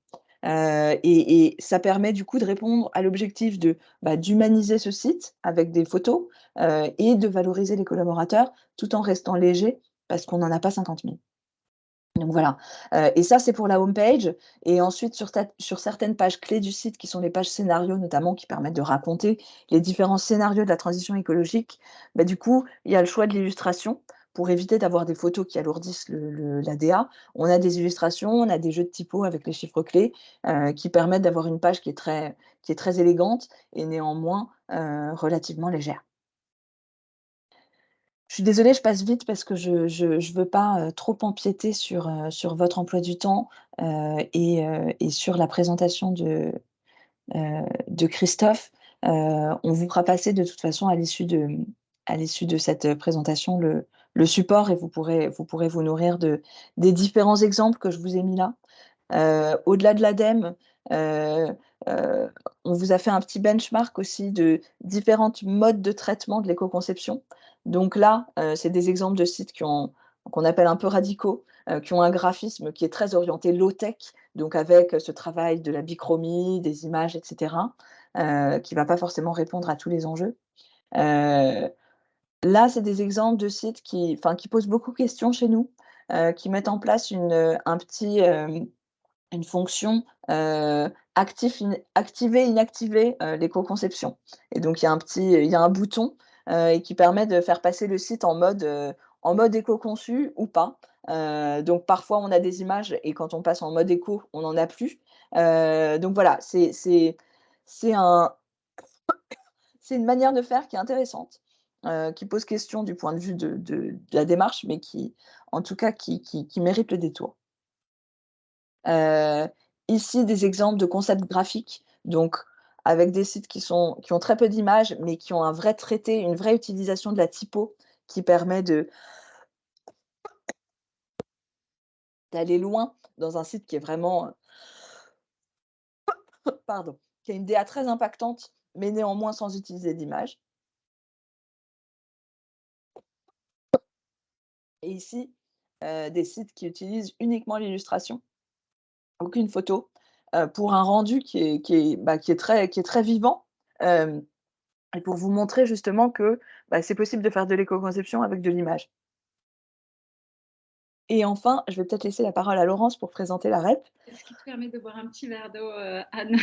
Et ça permet du coup de répondre à l'objectif d'humaniser ce site avec des photos, et de valoriser les collaborateurs tout en restant léger parce qu'on n'en a pas 50 000. Donc voilà, et ça, c'est pour la home page. Et ensuite sur certaines pages clés du site qui sont les pages scénarios notamment, qui permettent de raconter les différents scénarios de la transition écologique, bah, du coup, il y a le choix de l'illustration pour éviter d'avoir des photos qui alourdissent la DA. On a des illustrations, on a des jeux de typos avec les chiffres clés, qui permettent d'avoir une page qui est très élégante et néanmoins, relativement légère. Je suis désolée, je passe vite parce que je veux pas, trop empiéter sur votre emploi du temps, et sur la présentation de Christophe. On vous fera passer de toute façon à l'issue de cette présentation le support, et vous pourrez vous nourrir des différents exemples que je vous ai mis là. Au-delà de l'ADEME, heu heu, on vous a fait un petit benchmark aussi de différentes modes de traitement de l'éco-conception. Donc là, c'est des exemples de sites qu'on appelle un peu radicaux, qui ont un graphisme qui est très orienté low-tech, donc avec ce travail de la bichromie, des images et cetera, qui va pas forcément répondre à tous les enjeux. Heu, Là, c'est des exemples de sites qui posent beaucoup de questions chez nous, qui mettent en place une fonction, activer, inactiver, l'éco-conception. Et donc il y a un bouton, et qui permet de faire passer le site en mode éco-conçu ou pas. Donc parfois on a des images et quand on passe en mode éco, on n'en a plus. Donc voilà, c'est un c'est une manière de faire qui est intéressante, qui pose question du point de vue de la démarche, mais qui, en tout cas, qui mérite le détour. Heu, Ici, des exemples de concepts graphiques, donc avec des sites qui ont très peu d'images, mais qui ont un vrai traité, une vraie utilisation de la typo qui permet d'aller loin dans un site qui est vraiment, pardon, qui a une DA très impactante, mais néanmoins sans utiliser d'images. Et ici, des sites qui utilisent uniquement l'illustration, aucune photo, pour un rendu qui est très vivant, hem et pour vous montrer justement que, bah, c'est possible de faire de l'éco-conception avec de l'image. Et enfin, je vais peut-être laisser la parole à Laurence pour présenter la REP. Est-ce qui te permet de boire un petit verre d'eau, Anne?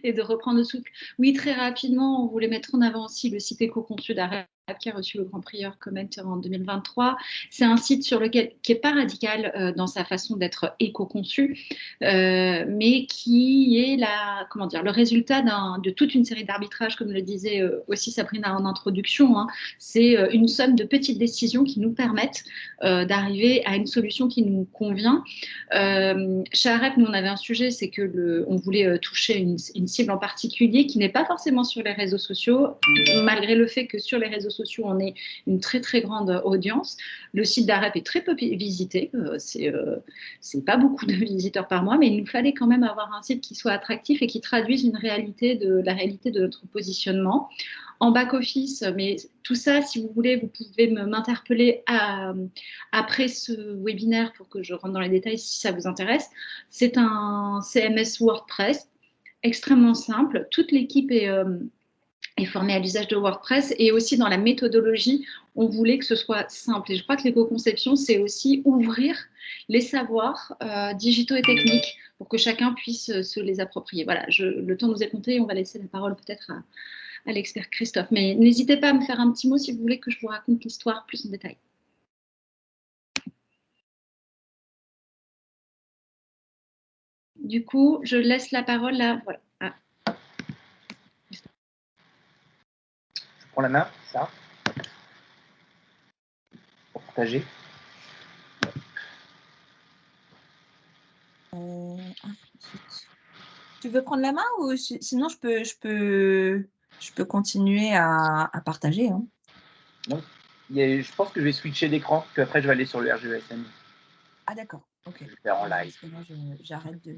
et de reprendre le souffle. Oui, très rapidement, on voulait mettre en avant aussi le site éco-conçu d'Arep qui a reçu le Grand Prix Comment en 2023. C'est un site qui n'est pas radical dans sa façon d'être éco-conçu, mais qui est le résultat de toute une série d'arbitrages, comme le disait aussi Sabrina en introduction. Hein. C'est une somme de petites décisions qui nous permettent d'arriver à une solution qui nous convient. Chez Arep, nous, on avait un sujet, c'est que on voulait toucher une cible en particulier qui n'est pas forcément sur les réseaux sociaux, malgré le fait que sur les réseaux sociaux, on ait une très très grande audience. Le site d'Arep est très peu visité, c'est pas beaucoup de visiteurs par mois, mais il nous fallait quand même avoir un site qui soit attractif et qui traduise la réalité de notre positionnement. En back-office, mais tout ça, si vous voulez, vous pouvez m'interpeller après ce webinaire pour que je rentre dans les détails si ça vous intéresse. C'est un CMS WordPress extrêmement simple. Toute l'équipe est formée à l'usage de WordPress et aussi dans la méthodologie, on voulait que ce soit simple. Et je crois que l'éco-conception, c'est aussi ouvrir les savoirs digitaux et techniques pour que chacun puisse se les approprier. Voilà, le temps nous est compté, on va laisser la parole peut-être à l'expert Christophe. Mais n'hésitez pas à me faire un petit mot si vous voulez que je vous raconte l'histoire plus en détail. Du coup, je laisse la parole à... Voilà. Je prends la main, ça, pour partager. Tu veux prendre la main ou sinon je peux continuer à partager, hein. Non, je pense que je vais switcher d'écran, puis après je vais aller sur le RGESM. Ah d'accord, ok. Je vais le faire en live. Parce que là, j'arrête de...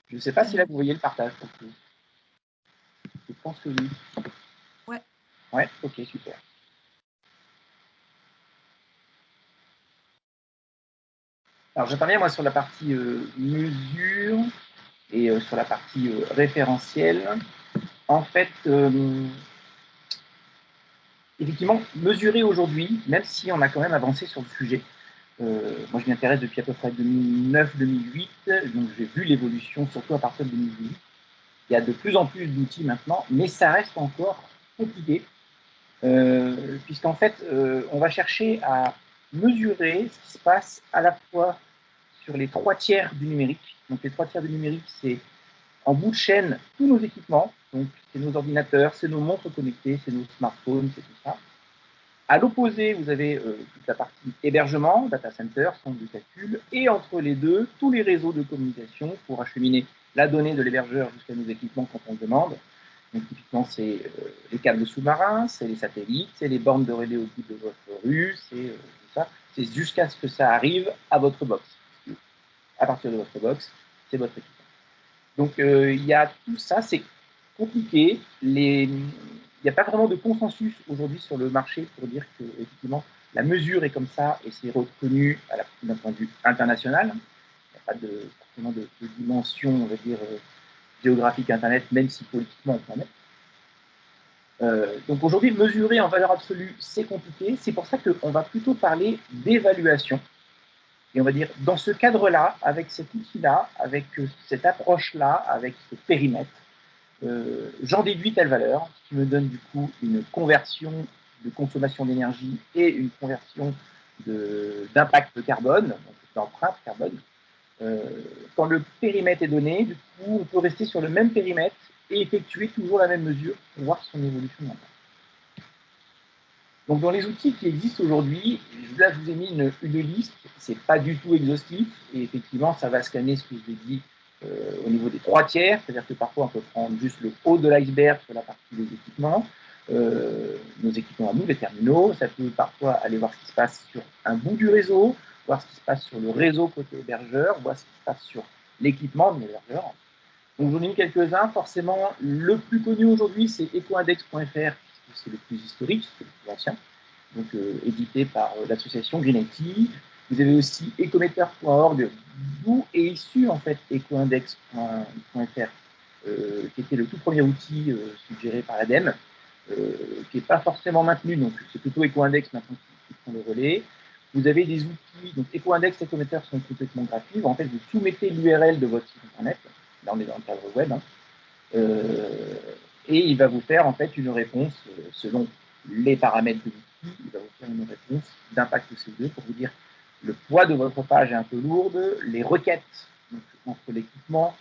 Je ne sais pas si là vous voyez le partage. Je pense que oui. Ouais. Ouais, ok, super. Alors j'interviens moi sur la partie mesure et sur la partie référentielle. En fait, effectivement, mesurer aujourd'hui, même si on a quand même avancé sur le sujet. Moi, je m'y intéresse depuis à peu près 2009-2008, donc j'ai vu l'évolution, surtout à partir de 2008. Il y a de plus en plus d'outils maintenant, mais ça reste encore compliqué, puisqu'en fait, on va chercher à mesurer ce qui se passe à la fois sur les 3 tiers du numérique. Donc les 3 tiers du numérique, c'est en bout de chaîne tous nos équipements, donc c'est nos ordinateurs, c'est nos montres connectées, c'est nos smartphones, c'est tout ça. À l'opposé, vous avez toute la partie hébergement, data center, centre de calcul, et entre les deux, tous les réseaux de communication pour acheminer la donnée de l'hébergeur jusqu'à nos équipements quand on le demande. Donc, typiquement, c'est les câbles sous-marins, c'est les satellites, c'est les bornes de relais au bout de votre rue, c'est tout ça. C'est jusqu'à ce que ça arrive à votre box. À partir de votre box, c'est votre équipement. Donc, il y a tout ça, c'est compliqué. Il n'y a pas vraiment de consensus aujourd'hui sur le marché pour dire que effectivement la mesure est comme ça et c'est reconnu d'un point de vue international. Il n'y a pas forcément de dimension, on va dire, géographique Internet, même si politiquement on peut en mettre. Donc aujourd'hui, mesurer en valeur absolue, c'est compliqué. C'est pour ça qu'on va plutôt parler d'évaluation. Et on va dire, dans ce cadre-là, avec cet outil-là, avec cette approche-là, avec ce périmètre, j'en déduis telle valeur, qui me donne du coup une conversion de consommation d'énergie et une conversion d'impact carbone, donc d'empreinte carbone. Quand le périmètre est donné, du coup, on peut rester sur le même périmètre et effectuer toujours la même mesure pour voir son évolution d'impact. Donc, dans les outils qui existent aujourd'hui, là, je vous ai mis une liste, c'est pas du tout exhaustif, et effectivement, ça va scanner ce que je vous ai dit au niveau des 3 tiers, c'est-à-dire que parfois, on peut prendre juste le haut de l'iceberg sur la partie des équipements, nos équipements à nous, les terminaux, ça peut parfois aller voir ce qui se passe sur un bout du réseau, voir ce qui se passe sur le réseau côté hébergeur, voir ce qui se passe sur l'équipement de l'hébergeur. Donc, j'en ai mis quelques-uns. Forcément, le plus connu aujourd'hui, c'est ecoindex.fr, c'est le plus historique, c'est le plus ancien, donc édité par l'association Green IT. Vous avez aussi ecometer.org, d'où est issu en fait ecoindex.fr, qui était le tout premier outil suggéré par l'ADEME, qui n'est pas forcément maintenu, donc c'est plutôt Ecoindex maintenant qui prend le relais. Vous avez des outils, donc Ecoindex et Ecometer sont complètement gratuits. En fait, vous soumettez l'URL de votre site internet, là on est dans le cadre web, hein, et il va vous faire en fait une réponse selon les paramètres de l'outil, il va vous faire une réponse d'impact CO2 pour vous dire le poids de votre page est un peu lourde, les requêtes donc, entre l'équipement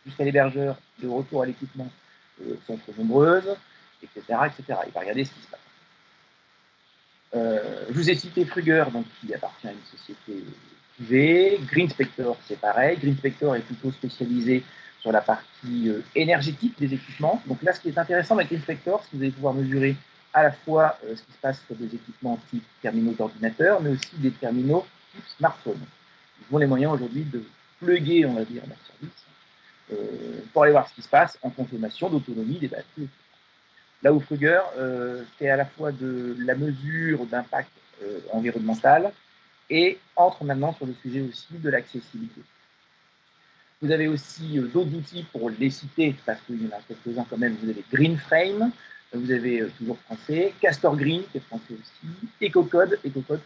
jusqu'à l'hébergeur, de retour à l'équipement sont trop nombreuses, etc., etc. Il va regarder ce qui se passe. Je vous ai cité Frugger, donc, qui appartient à une société privée. GreenSpector, c'est pareil. GreenSpector est plutôt spécialisé sur la partie énergétique des équipements. Donc là, ce qui est intéressant avec GreenSpector, c'est que vous allez pouvoir mesurer à la fois ce qui se passe sur des équipements type terminaux d'ordinateur, mais aussi des terminaux type smartphone. Ils ont les moyens aujourd'hui de plugger, on va dire, leur service pour aller voir ce qui se passe en consommation d'autonomie des batteries. Là où Frugger fait à la fois de la mesure d'impact environnemental et entre maintenant sur le sujet aussi de l'accessibilité. Vous avez aussi d'autres outils pour les citer, parce qu'il y en a quelques-uns quand même. Vous avez GreenFrame, vous avez toujours français, Castor Green, qui est français aussi, EcoCode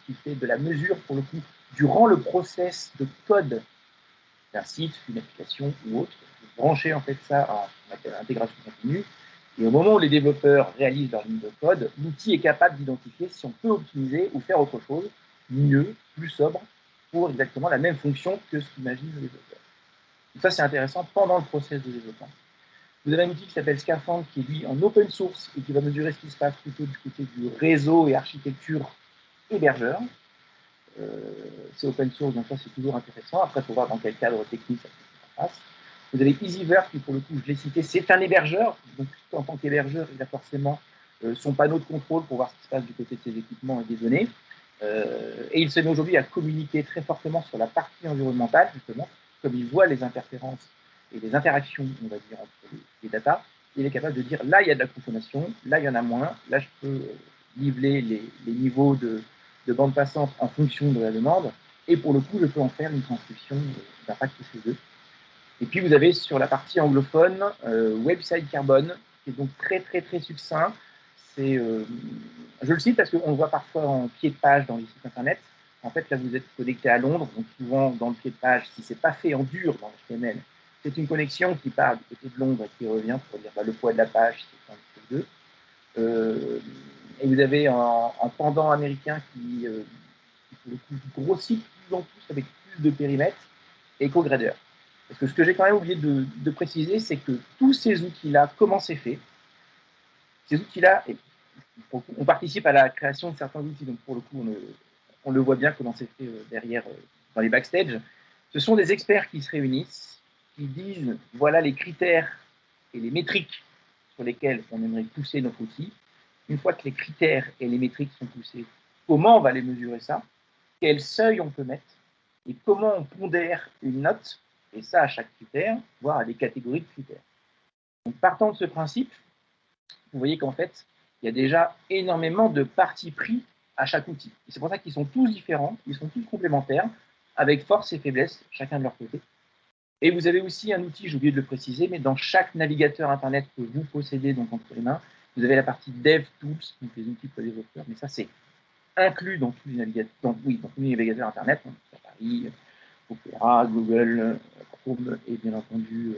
qui fait de la mesure, pour le coup, durant le process de code d'un site, d'une application ou autre. Vous branchez en fait ça en intégration continue. Et au moment où les développeurs réalisent leur ligne de code, l'outil est capable d'identifier si on peut optimiser ou faire autre chose, mieux, plus sobre, pour exactement la même fonction que ce qu'imagine le développeur. Donc ça, c'est intéressant pendant le process de développement. Vous avez un outil qui s'appelle Scaphandre, qui est lui en open source et qui va mesurer ce qui se passe plutôt du côté du réseau et architecture hébergeur. C'est open source, donc ça, c'est toujours intéressant. Après, il faut voir dans quel cadre technique ça se passe. Vous avez EasyVert, qui pour le coup, je l'ai cité, c'est un hébergeur. Donc, en tant qu'hébergeur, il a forcément son panneau de contrôle pour voir ce qui se passe du côté de ses équipements et des données. Et il se met aujourd'hui à communiquer très fortement sur la partie environnementale, justement, comme il voit les interférences et les interactions, on va dire, entre les datas. Il est capable de dire, là, il y a de la consommation, là, il y en a moins, là, je peux niveler les niveaux de bande passante en fonction de la demande. Et pour le coup, je peux en faire une transcription d'impact CO2. Et puis vous avez sur la partie anglophone Website Carbone, qui est donc très très très succinct. Je le cite parce qu'on le voit parfois en pied de page dans les sites internet. En fait, là vous êtes connecté à Londres, donc souvent dans le pied de page, si c'est pas fait en dur dans HTML, c'est une connexion qui part du côté de Londres et qui revient pour dire le poids de la page, c'est 2. Et vous avez en pendant américain qui pour le coup grossit de plus en plus avec plus de périmètre, EcoGrader. Parce que ce que j'ai quand même oublié de préciser, c'est que tous ces outils-là, comment c'est fait? Ces outils-là, on participe à la création de certains outils, donc pour le coup, on le voit bien comment c'est fait derrière, dans les backstage. Ce sont des experts qui se réunissent, qui disent, voilà les critères et les métriques sur lesquels on aimerait pousser notre outil. Une fois que les critères et les métriques sont poussés, comment on va les mesurer ça? Quel seuil on peut mettre? Et comment on pondère une note? Et ça à chaque critère, voire à des catégories de critères. Donc, partant de ce principe, vous voyez qu'en fait, il y a déjà énormément de partis pris à chaque outil. Et c'est pour ça qu'ils sont tous différents, ils sont tous complémentaires, avec force et faiblesse, chacun de leur côté. Et vous avez aussi un outil, j'ai oublié de le préciser, mais dans chaque navigateur Internet que vous possédez donc entre les mains, vous avez la partie DevTools, donc les outils pour les développeurs, mais ça c'est inclus dans tous les navigateurs, Internet, donc Safari, Opera, Google, Chrome et bien entendu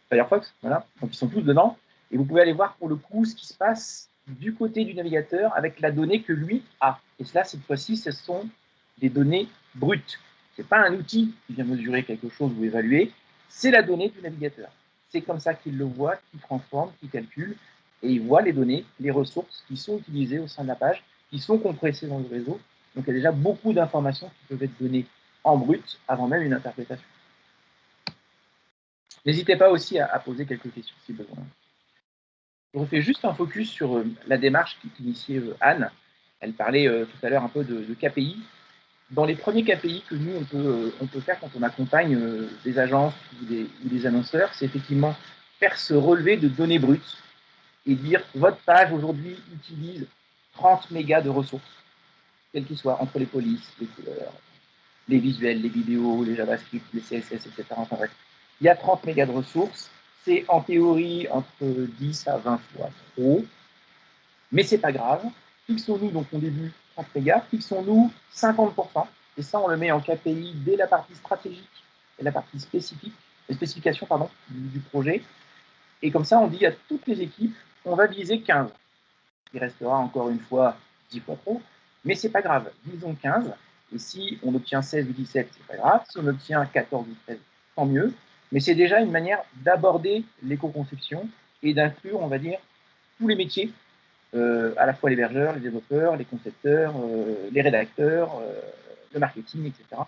Firefox, voilà. Donc ils sont tous dedans et vous pouvez aller voir pour le coup ce qui se passe du côté du navigateur avec la donnée que lui a. Et cela, cette fois-ci, ce sont des données brutes. C'est pas un outil qui vient mesurer quelque chose ou évaluer, c'est la donnée du navigateur. C'est comme ça qu'il le voit, qu'il transforme, qu'il calcule et il voit les données, les ressources qui sont utilisées au sein de la page, qui sont compressées dans le réseau. Donc il y a déjà beaucoup d'informations qui peuvent être données en brut avant même une interprétation. N'hésitez pas aussi à poser quelques questions si besoin. Je refais juste un focus sur la démarche qu'initiait Anne. Elle parlait tout à l'heure un peu de KPI. Dans les premiers KPI que nous, on peut faire quand on accompagne des agences ou des annonceurs, c'est effectivement faire ce relevé de données brutes et dire votre page aujourd'hui utilise 30 mégas de ressources, quelles qu'ils soient, entre les polices, les couleurs, les visuels, les vidéos, les JavaScript, les CSS, etc. Enfin bref, il y a 30 mégas de ressources. C'est en théorie entre 10 à 20 fois trop, mais c'est pas grave. Fixons-nous, donc on débute 30 mégas, fixons-nous 50%, et ça on le met en KPI dès la partie stratégique et la partie spécification du projet. Et comme ça, on dit à toutes les équipes, on va viser 15. Il restera encore une fois 10 fois trop, mais c'est pas grave, disons 15. Et si on obtient 16 ou 17, c'est pas grave. Si on obtient 14 ou 13, tant mieux. Mais c'est déjà une manière d'aborder l'éco-conception et d'inclure, on va dire, tous les métiers, à la fois les hébergeurs, les développeurs, les concepteurs, les rédacteurs, le marketing, etc.,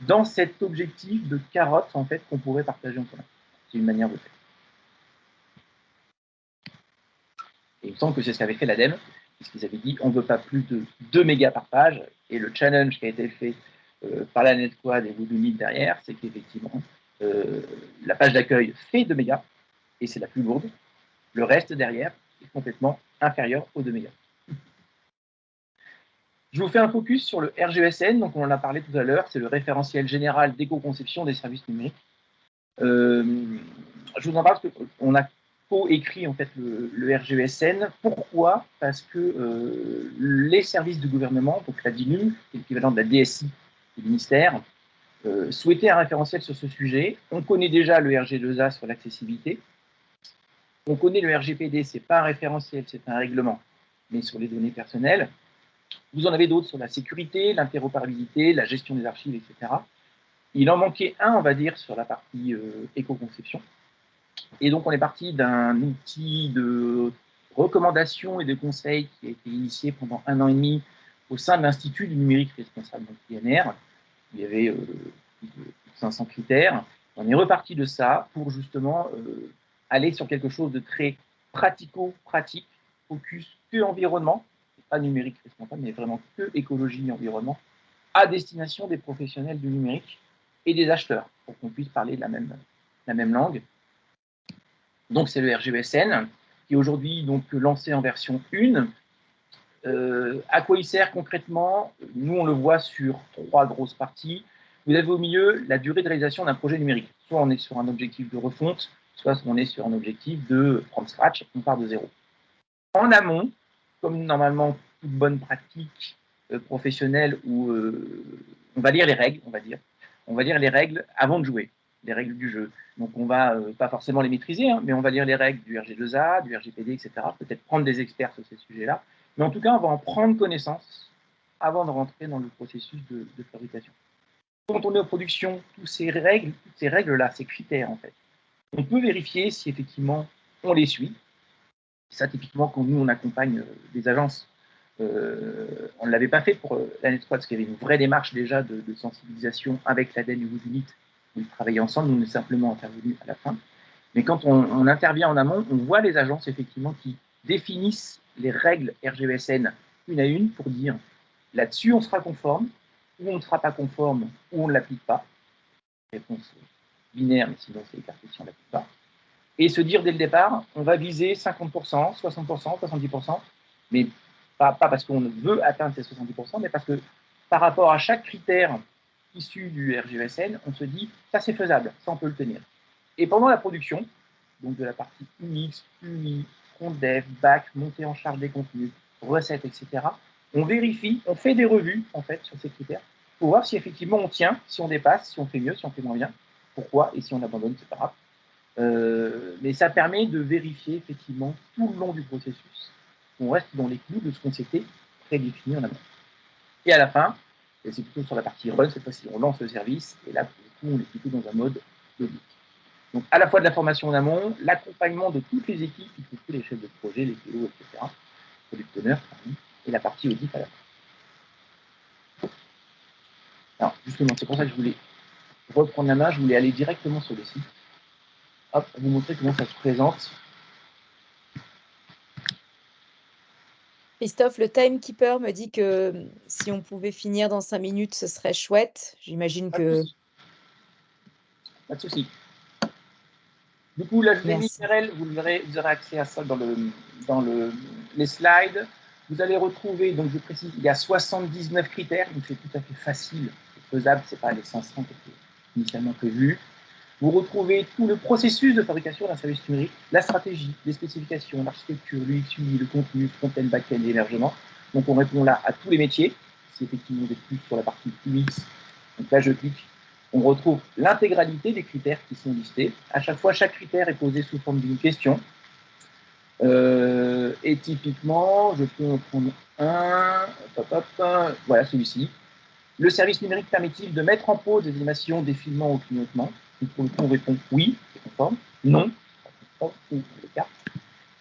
dans cet objectif de carotte, en fait, qu'on pourrait partager en commun. C'est une manière de faire. Et il me semble que c'est ce qu'avait fait l'ADEME, puisqu'ils avaient dit on ne veut pas plus de 2 mégas par page. Et le challenge qui a été fait par la NetSquad et Woodomit derrière, c'est qu'effectivement, la page d'accueil fait 2 mégas, et c'est la plus lourde. Le reste derrière est complètement inférieur aux 2 mégas. Je vous fais un focus sur le RGESN, donc on en a parlé tout à l'heure, c'est le référentiel général d'éco-conception des services numériques. Je vous en parle parce qu'on a co-écrit en fait le RGESN. Pourquoi? Parce que les services du gouvernement, donc la DINUM, l'équivalent de la DSI du ministère, souhaitaient un référentiel sur ce sujet. On connaît déjà le RG2A sur l'accessibilité. On connaît le RGPD, ce n'est pas un référentiel, c'est un règlement, mais sur les données personnelles. Vous en avez d'autres sur la sécurité, l'interopérabilité, la gestion des archives, etc. Il en manquait un, on va dire, sur la partie éco-conception. Et donc, on est parti d'un outil de recommandation et de conseil qui a été initié pendant 1 an et demi au sein de l'Institut du numérique responsable, donc INR. Il y avait plus de 500 critères. On est reparti de ça pour justement aller sur quelque chose de très pratico-pratique, focus que environnement, pas numérique responsable, mais vraiment que écologie et environnement, à destination des professionnels du numérique et des acheteurs, pour qu'on puisse parler de la même langue. Donc c'est le RGESN, qui est aujourd'hui donc lancé en version 1. À quoi il sert concrètement? Nous, on le voit sur 3 grosses parties. Vous avez au milieu la durée de réalisation d'un projet numérique. Soit on est sur un objectif de refonte, soit on est sur un objectif de from scratch, on part de zéro. En amont, comme normalement toute bonne pratique professionnelle, où on va lire les règles, on va lire les règles avant de jouer, les règles du jeu. Donc on va pas forcément les maîtriser, hein, mais on va lire les règles du RG2A, du RGPD, etc. Peut-être prendre des experts sur ces sujets-là. Mais en tout cas, on va en prendre connaissance avant de rentrer dans le processus de fabrication. Quand on est en production, toutes ces règles-là, ces critères, en fait, on peut vérifier si effectivement on les suit. Ça, typiquement, quand nous, on accompagne des agences, on ne l'avait pas fait pour la NetSquad, parce qu'il y avait une vraie démarche déjà de sensibilisation avec l'ADEME et Woodomit, où ils travaillaient ensemble, nous, on est simplement intervenus à la fin. Mais quand on intervient en amont, on voit les agences, effectivement, qui définissent les règles RGESN une à une pour dire là-dessus, on sera conforme, ou on ne sera pas conforme, ou on ne l'applique pas. Réponse binaire, mais sinon, c'est écarté si on ne l'applique pas. Et se dire dès le départ, on va viser 50%, 60%, 70%, mais pas parce qu'on veut atteindre ces 70%, mais parce que par rapport à chaque critère issu du RGESN, on se dit, ça c'est faisable, ça on peut le tenir. Et pendant la production, donc de la partie UX, UI, front dev, back, montée en charge des contenus, recettes, etc., on vérifie, on fait des revues en fait sur ces critères pour voir si effectivement on tient, si on dépasse, si on fait mieux, si on fait moins bien, pourquoi, et si on abandonne, c'est pas grave. Mais ça permet de vérifier effectivement tout le long du processus qu'on reste dans les clous de ce qu'on s'était prédéfini en amont. Et à la fin, et c'est plutôt sur la partie run, cette fois-ci, on lance le service, et là, pour le coup, on est plutôt dans un mode d'audit. Donc, à la fois de la formation en amont, l'accompagnement de toutes les équipes, y compris les chefs de projet, les PO, etc., product owners, et la partie audit à la fin. Alors, justement, c'est pour ça que je voulais reprendre la main, je voulais aller directement sur le site. Hop, vous montrer comment ça se présente. Christophe, le timekeeper me dit que si on pouvait finir dans 5 minutes, ce serait chouette. J'imagine que... Pas de souci. Du coup, là, je vous ai mis Merci. l'URL, vous aurez accès à ça dans les slides. Vous allez retrouver, donc je précise, il y a 79 critères, donc c'est tout à fait facile, c'est faisable, ce n'est pas les 500 qui étaient initialement prévus. Vous retrouvez tout le processus de fabrication d'un service numérique, la stratégie, les spécifications, l'architecture, l'UX, le contenu, front-end, back-end et l'hébergement. Donc on répond là à tous les métiers. Si effectivement vous êtes plus sur la partie UX, donc là je clique on retrouve l'intégralité des critères qui sont listés. À chaque fois, chaque critère est posé sous forme d'une question. Et typiquement, je peux en prendre un, voilà celui-ci. Le service numérique permet-il de mettre en pause des animations, des filmements ou clignotements? Pour le coup, on répond oui, c'est conforme, non, ou les cartes.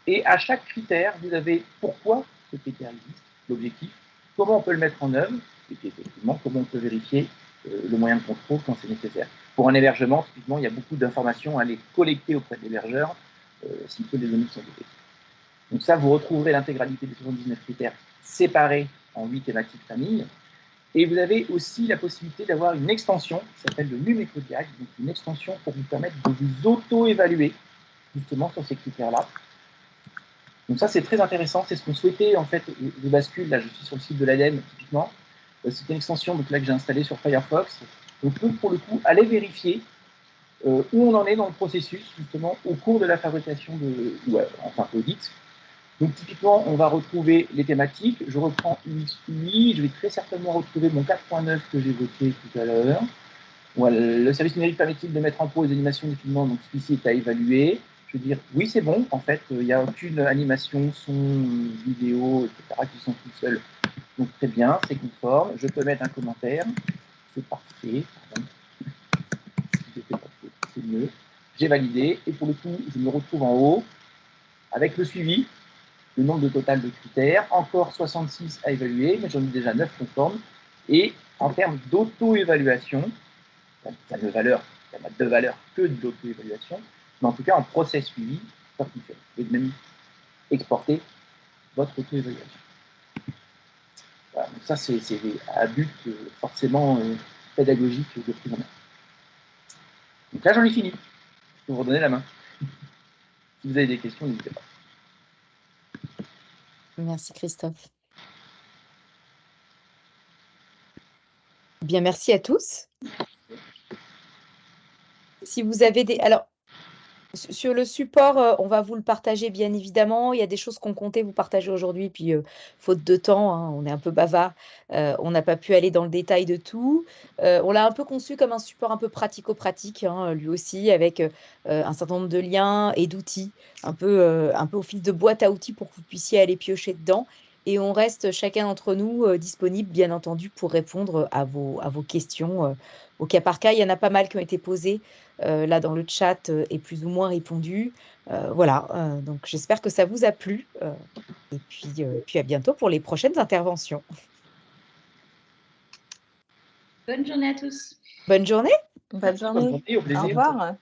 Et à chaque critère, vous avez pourquoi ce critère existe, l'objectif, comment on peut le mettre en œuvre, et puis effectivement, comment on peut vérifier le moyen de contrôle quand c'est nécessaire. Pour un hébergement, typiquement, il y a beaucoup d'informations à aller collecter auprès de l'hébergeur si peu les données sont détectées. Donc ça, vous retrouverez l'intégralité des 79 critères séparés en 8 thématiques familles. Et vous avez aussi la possibilité d'avoir une extension qui s'appelle le NumEcoDiag, donc une extension pour vous permettre de vous auto-évaluer justement sur ces critères-là. Donc ça, c'est très intéressant. C'est ce qu'on souhaitait en fait de bascule. Là, je suis sur le site de l'ADEME typiquement. C'est une extension donc là que j'ai installée sur Firefox. On peut pour le coup aller vérifier où on en est dans le processus justement au cours de la fabrication de, enfin audit. Donc typiquement, on va retrouver les thématiques. Je reprends UX UI. Je vais très certainement retrouver mon 4.9 que j'ai voté tout à l'heure. Voilà, le service numérique permet-il de mettre en pause les animations du filmement? Donc celui-ci est à évaluer. Je veux dire, oui, c'est bon. En fait, il n'y a aucune animation, son, vidéo, etc. qui sont toutes seules. Donc très bien, c'est conforme. Je peux mettre un commentaire. C'est parfait. C'est mieux. J'ai validé. Et pour le coup, je me retrouve en haut avec le suivi, le nombre de total de critères, encore 66 à évaluer, mais j'en ai déjà 9 conformes. Et en termes d'auto-évaluation, ça ne valeur, il n'y a pas de valeur que de l'auto-évaluation, mais en tout cas en process suivi, ça fonctionne. Vous pouvez même exporter votre auto-évaluation. Voilà, donc ça, c'est à but forcément pédagogique de prise en main. Donc là, j'en ai fini. Je peux vous redonner la main. Si vous avez des questions, n'hésitez pas. Merci Christophe. Bien, merci à tous. Si vous avez des... Alors, sur le support, on va vous le partager bien évidemment. Il y a des choses qu'on comptait vous partager aujourd'hui, puis faute de temps, hein, on est un peu bavard, on n'a pas pu aller dans le détail de tout. On l'a un peu conçu comme un support un peu pratico-pratique, hein, lui aussi, avec un certain nombre de liens et d'outils, un peu au fil de boîte à outils pour que vous puissiez aller piocher dedans. Et on reste chacun d'entre nous disponible, bien entendu, pour répondre à vos questions au cas par cas. Il y en a pas mal qui ont été posées là dans le chat et plus ou moins répondu. Voilà, donc j'espère que ça vous a plu. Et puis à bientôt pour les prochaines interventions. Bonne journée à tous. Bonne journée. Bonne journée. Bonne journée, au plaisir. Au revoir.